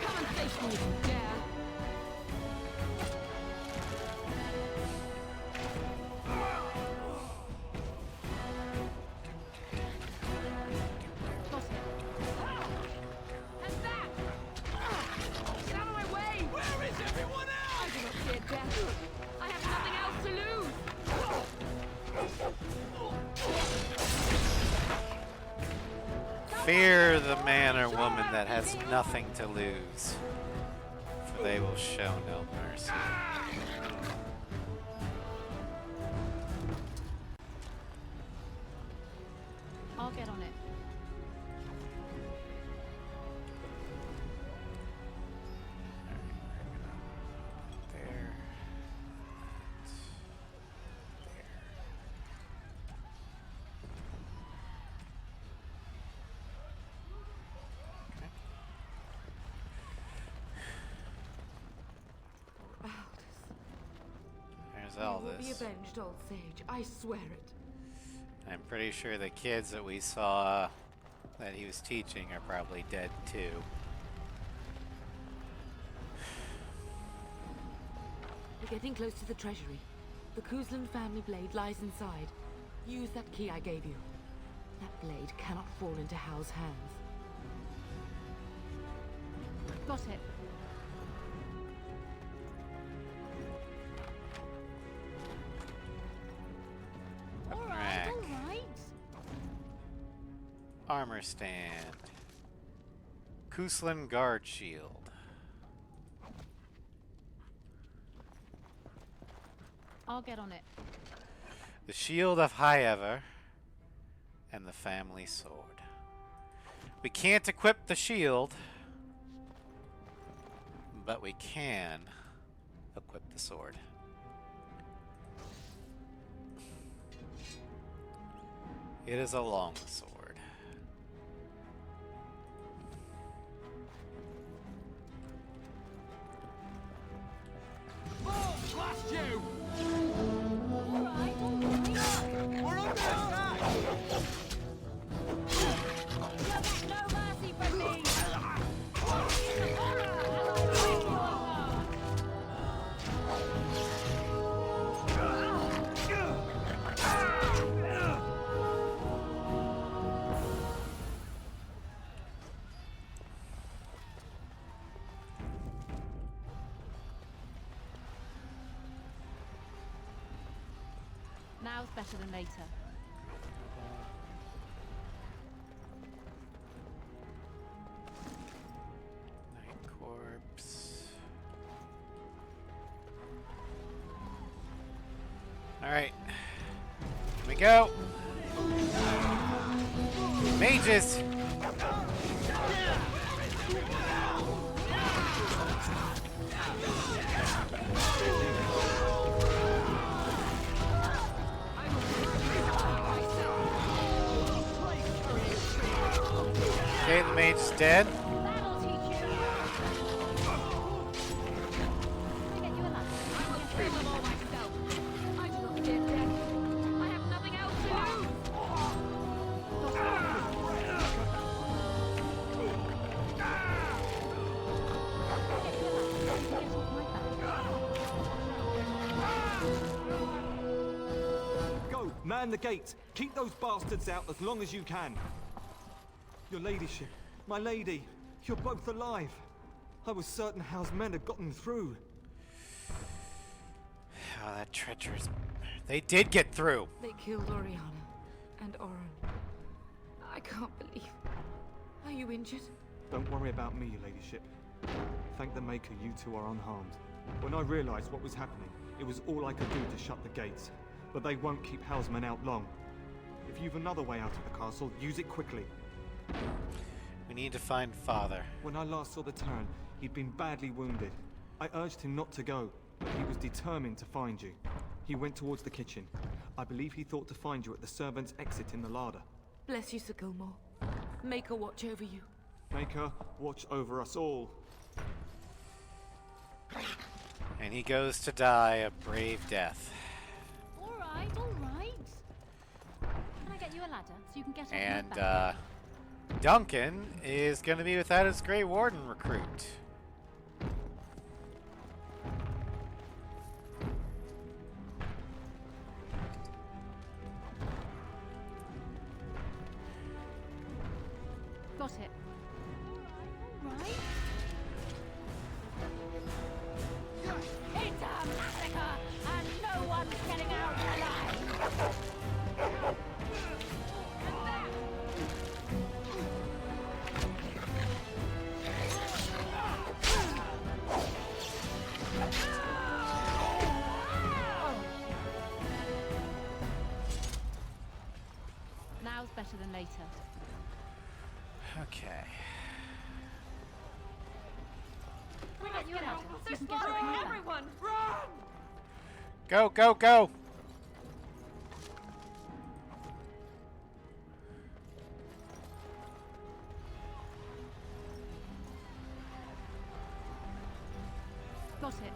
Come and face me if you dare. Got it. And that! Get out of my way! Where is everyone I else? do not fear death. I have nothing else to lose. Fear the man or woman that has nothing to lose, for they will show no mercy. I'll get on it. There. There's all You will be this. avenged, old sage. I swear it. I'm pretty sure the kids that we saw that he was teaching are probably dead too. We're getting close to the treasury. The Cousland family blade lies inside. Use that key I gave you. That blade cannot fall into Hal's hands. Got it. Rack. All right. Armor stand. Cousland guard shield. I'll get on it. The shield of Highever and the family sword. We can't equip the shield, but we can equip the sword. It is a long sword. Blast you! All right. We're under attack! You'll get no mercy from me. Horror! I'll break your heart. Now's better than later. Night corpse. All right, here we go. Mages. Okay, the mage is dead. That'll teach you. To get you a ladder. I will free them all myself. I do not fear death. I have nothing else to lose. Go, man the gates. Keep those bastards out as long as you can. Your ladyship, my lady, you're both alive. I was certain Hal's men had gotten through. Oh, that treacherous. They did get through. They killed Oriana and Oren. I can't believe. Are you injured? Don't worry about me, your ladyship. Thank the Maker you two are unharmed. When I realized what was happening, it was all I could do to shut the gates. But they won't keep Hal's men out long. If you've another way out of the castle, use it quickly. We need to find Father. When I last saw the Terran, he'd been badly wounded. I urged him not to go, but he was determined to find you. He went towards the kitchen. I believe he thought to find you at the servants' exit in the larder. Bless you, Sir Gilmore. Maker watch over you. Maker, watch over us all. And he goes to die a brave death. All right, all right. Can I get you a ladder so you can get up And my back? Duncan is going to be without his Grey Warden recruit. Got it. All right. It's a massacre, and no one's getting out alive. Now's better than later. Okay. Can I get you a ladder so you can get up my back? Everyone, run! Go, go, go! Got it.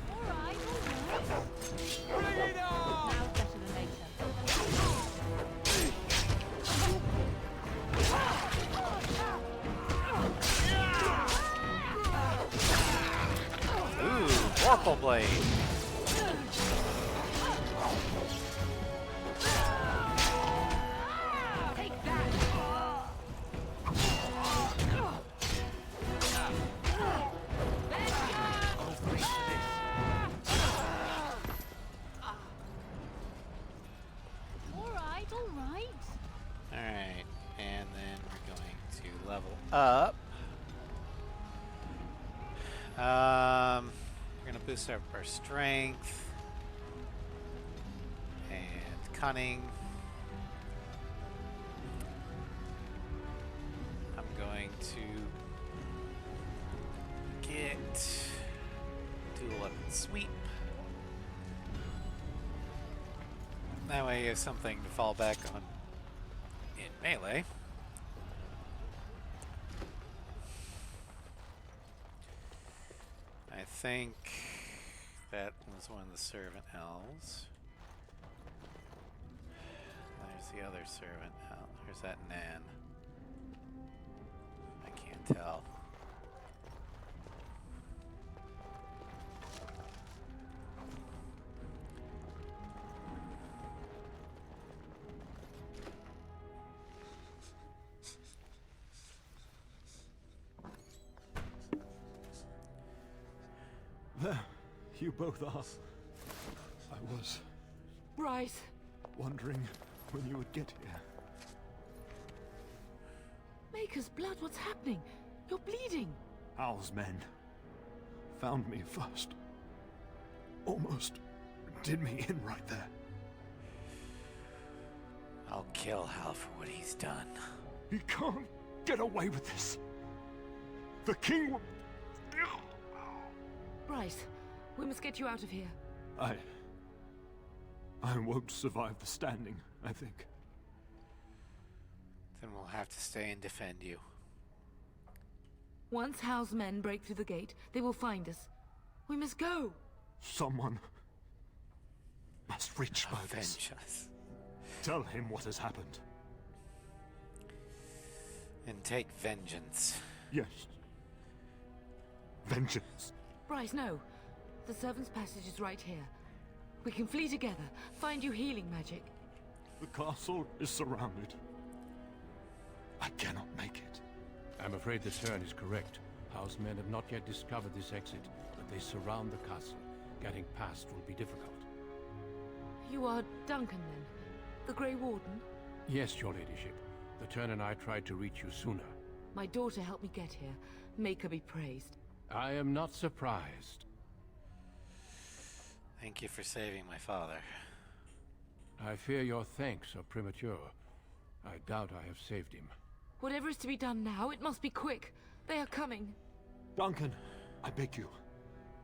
All right, all right. Bring it on! Now's better than later. Ooh, Oracle Blade. Take that. All right, all right. Alright, and then we're going to level up. We're going to boost up our strength and cunning. I'm going to get dual weapon sweep. That way you have something to fall back on in melee. I think that was one of the servant elves. There's the other servant elf. There's that Nan. I can't tell. you both are. I was Bryce! wondering when you would get here. Maker's blood, what's happening? You're bleeding! Hal's men found me first. Almost did me in right there. I'll kill Hal for what he's done. He can't get away with this. The king will... Bryce, we must get you out of here. I won't survive the standing, I think. Then we'll have to stay and defend you. Once Hal's men break through the gate, they will find us. We must go! Someone must reach Fergus. Avenge us. Tell him what has happened. And take vengeance. Yes. Vengeance. Bryce, no. The servant's passage is right here. We can flee together, find you healing magic. The castle is surrounded. I cannot make it. I'm afraid the Tern is correct. House men have not yet discovered this exit, but they surround the castle. Getting past will be difficult. You are Duncan, then? The Grey Warden? Yes, your ladyship. The Tern and I tried to reach you sooner. My daughter helped me get here. Make her be praised. I am not surprised. Thank you for saving my father. I fear your thanks are premature. I doubt I have saved him. Whatever is to be done now, it must be quick. They are coming. Duncan, I beg you.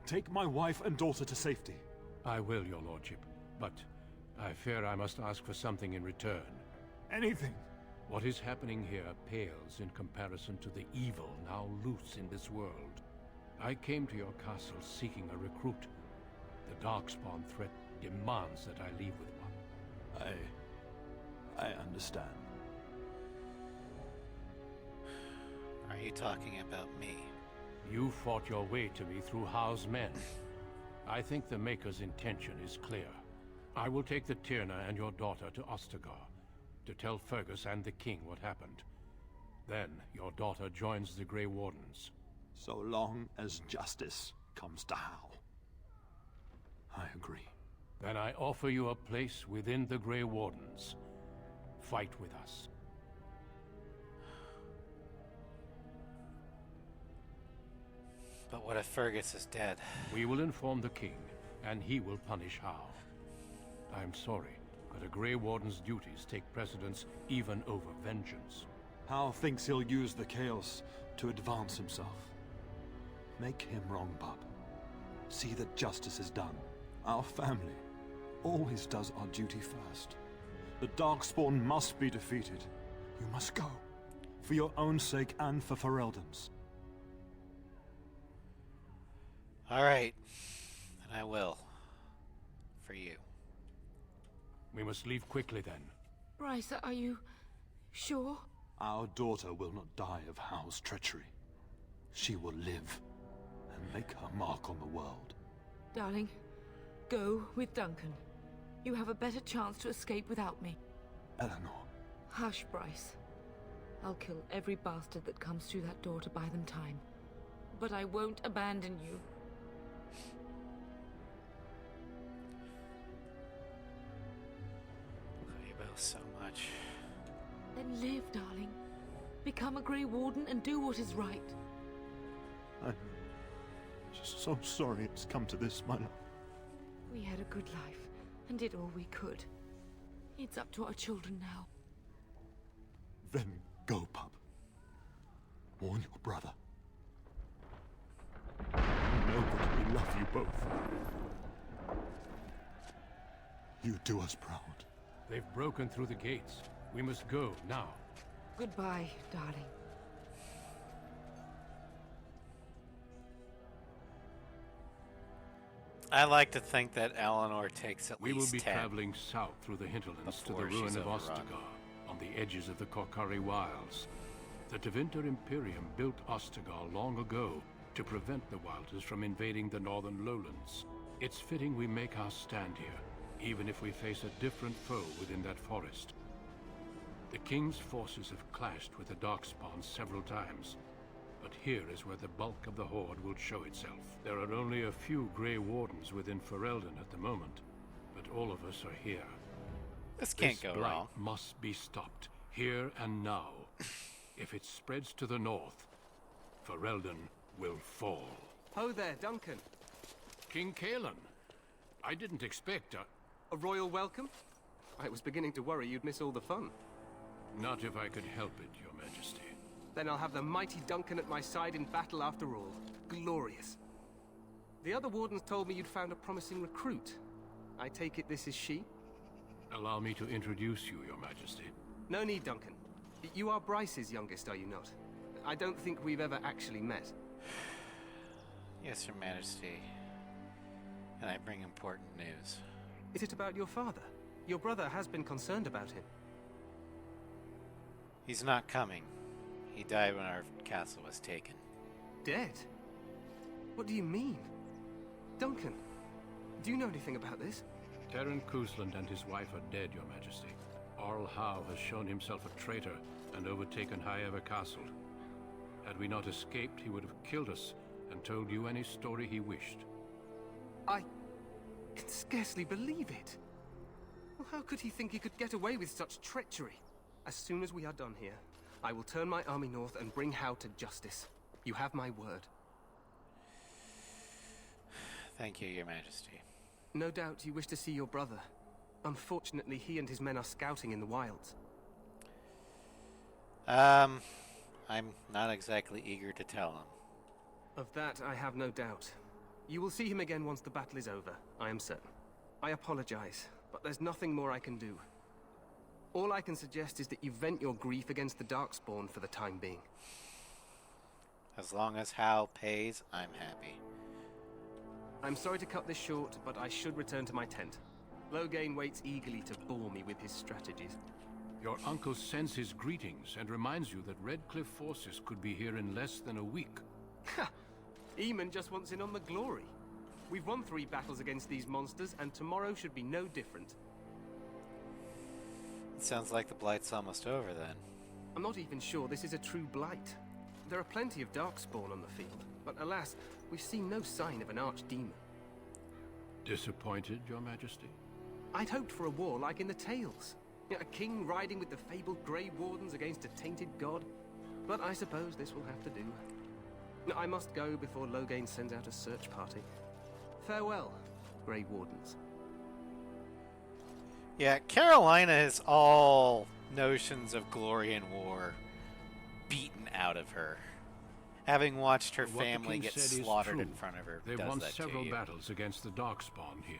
Take my wife and daughter to safety. I will, your lordship. But I fear I must ask for something in return. Anything. What is happening here pales in comparison to the evil now loose in this world. I came to your castle seeking a recruit. The Darkspawn threat demands that I leave with one. I understand. Are you talking about me? You fought your way to me through Howe's men. I think the Maker's intention is clear. I will take the Tyrna and your daughter to Ostagar to tell Fergus and the king what happened. Then your daughter joins the Grey Wardens. So long as justice comes to Hal. I agree. Then I offer you a place within the Grey Wardens. Fight with us. But what if Fergus is dead? We will inform the king, and he will punish Howe. I'm sorry, but a Grey Warden's duties take precedence even over vengeance. Hal thinks he'll use the chaos to advance himself. Make him wrong, bub. See that justice is done. Our family always does our duty first. The Darkspawn must be defeated. You must go. For your own sake and for Ferelden's. All right. Then I will. For you. We must leave quickly then. Bryce, are you sure? Our daughter will not die of Hal's treachery. She will live and make her mark on the world. Darling, go with Duncan. You have a better chance to escape without me. Eleanor. Hush, Bryce. I'll kill every bastard that comes through that door to buy them time. But I won't abandon you. Love you both so much. Then live, darling. Become a Grey Warden and do what is right. I'm so sorry it's come to this, my love. We had a good life and did all we could. It's up to our children now. Then go, pup. Warn your brother. Know that we love you both. You do us proud. They've broken through the gates. We must go now. Goodbye, darling. I like to think that Eleanor takes at We least will be 10 traveling south through the hinterlands to the before she's ruin of overrun. Ostagar, on the edges of the Korkari Wilds. The Tevinter Imperium built Ostagar long ago to prevent the Wilders from invading the northern lowlands. It's fitting we make our stand here, even if we face a different foe within that forest. The King's forces have clashed with the Darkspawn several times, but But here is where the bulk of the horde will show itself. There are only a few Grey Wardens within Ferelden at the moment, but all of us are here. This can't go blight wrong. Must be stopped, here and now. If it spreads to the north, Ferelden will fall. Ho there, Duncan. King Cousland. I didn't expect a royal welcome? I was beginning to worry you'd miss all the fun. Not if I could help it, Your Majesty. Then I'll have the mighty Duncan at my side in battle after all. Glorious. The other wardens told me you'd found a promising recruit. I take it this is she? Allow me to introduce you, Your Majesty. No need, Duncan. You are Bryce's youngest, are you not? I don't think we've ever actually met. Yes, Your Majesty. And I bring important news. Is it about your father? Your brother has been concerned about him. He's not coming. He died when our castle was taken. Dead? What do you mean? Duncan, do you know anything about this? Terran Cousland and his wife are dead, Your Majesty. Arl Howe has shown himself a traitor and overtaken Highever Castle. Had we not escaped, he would have killed us and told you any story he wished. I can scarcely believe it. Well, how could he think he could get away with such treachery? As soon as we are done here, I will turn my army north and bring Howe to justice. You have my word. Thank you, Your Majesty. No doubt you wish to see your brother. Unfortunately, he and his men are scouting in the wilds. I'm not exactly eager to tell him. Of that, I have no doubt. You will see him again once the battle is over, I am certain. I apologize, but there's nothing more I can do. All I can suggest is that you vent your grief against the Darkspawn for the time being. As long as Hal pays, I'm happy. I'm sorry to cut this short, but I should return to my tent. Loghain waits eagerly to bore me with his strategies. Your uncle sends his greetings and reminds you that Redcliffe forces could be here in less than a week. Ha! Eamon just wants in on the glory. We've won 3 battles against these monsters, and tomorrow should be no different. It sounds like the blight's almost over then. I'm not even sure this is a true blight. There are plenty of Darkspawn on the field, but alas, we've seen no sign of an archdemon. Disappointed, Your Majesty? I'd hoped for a war like in the tales. A king riding with the fabled Grey Wardens against a tainted god. But I suppose this will have to do. I must go before Loghain sends out a search party. Farewell, Grey Wardens. Yeah, Carolina has all notions of glory and war beaten out of her. Having watched her family get slaughtered in front of her. They've won several battles against the Darkspawn here.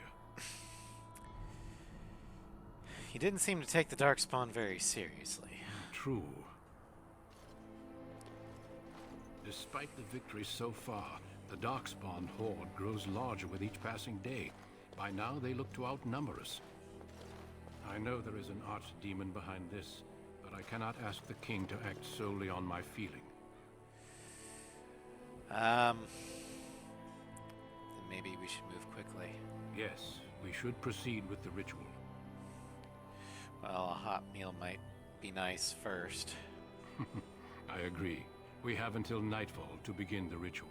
He didn't seem to take the Darkspawn very seriously. True. Despite the victory so far, the Darkspawn horde grows larger with each passing day. By now, they look to outnumber us. I know there is an archdemon behind this, but I cannot ask the king to act solely on my feeling. Then maybe we should move quickly. Yes, we should proceed with the ritual. Well, a hot meal might be nice first. I agree. We have until nightfall to begin the ritual.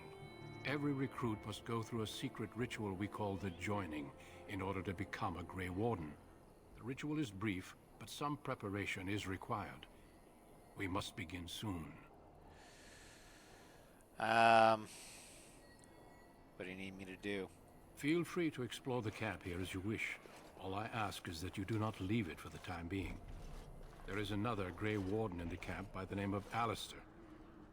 Every recruit must go through a secret ritual we call the Joining in order to become a Grey Warden. The ritual is brief, but some preparation is required. We must begin soon. What do you need me to do? Feel free to explore the camp here as you wish. All I ask is that you do not leave it for the time being. There is another Grey Warden in the camp by the name of Alistair.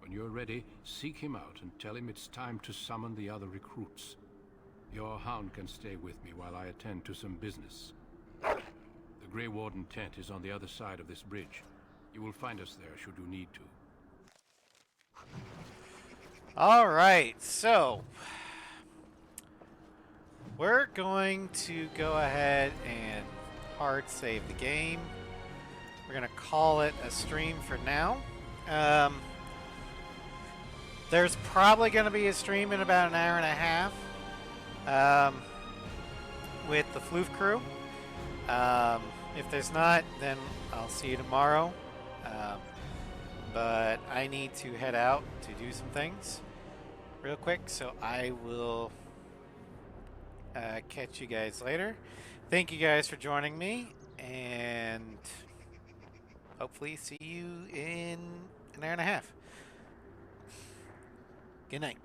When you're ready, seek him out and tell him it's time to summon the other recruits. Your hound can stay with me while I attend to some business. The Grey Warden tent is on the other side of this bridge. You will find us there should you need to. All right, so we're going to go ahead and hard save the game. We're going to call it a stream for now. There's probably going to be a stream in about an hour and a half with the Floof crew. If there's not, then I'll see you tomorrow. But I need to head out to do some things real quick, so I will catch you guys later. Thank you guys for joining me, and hopefully see you in an hour and a half. Good night.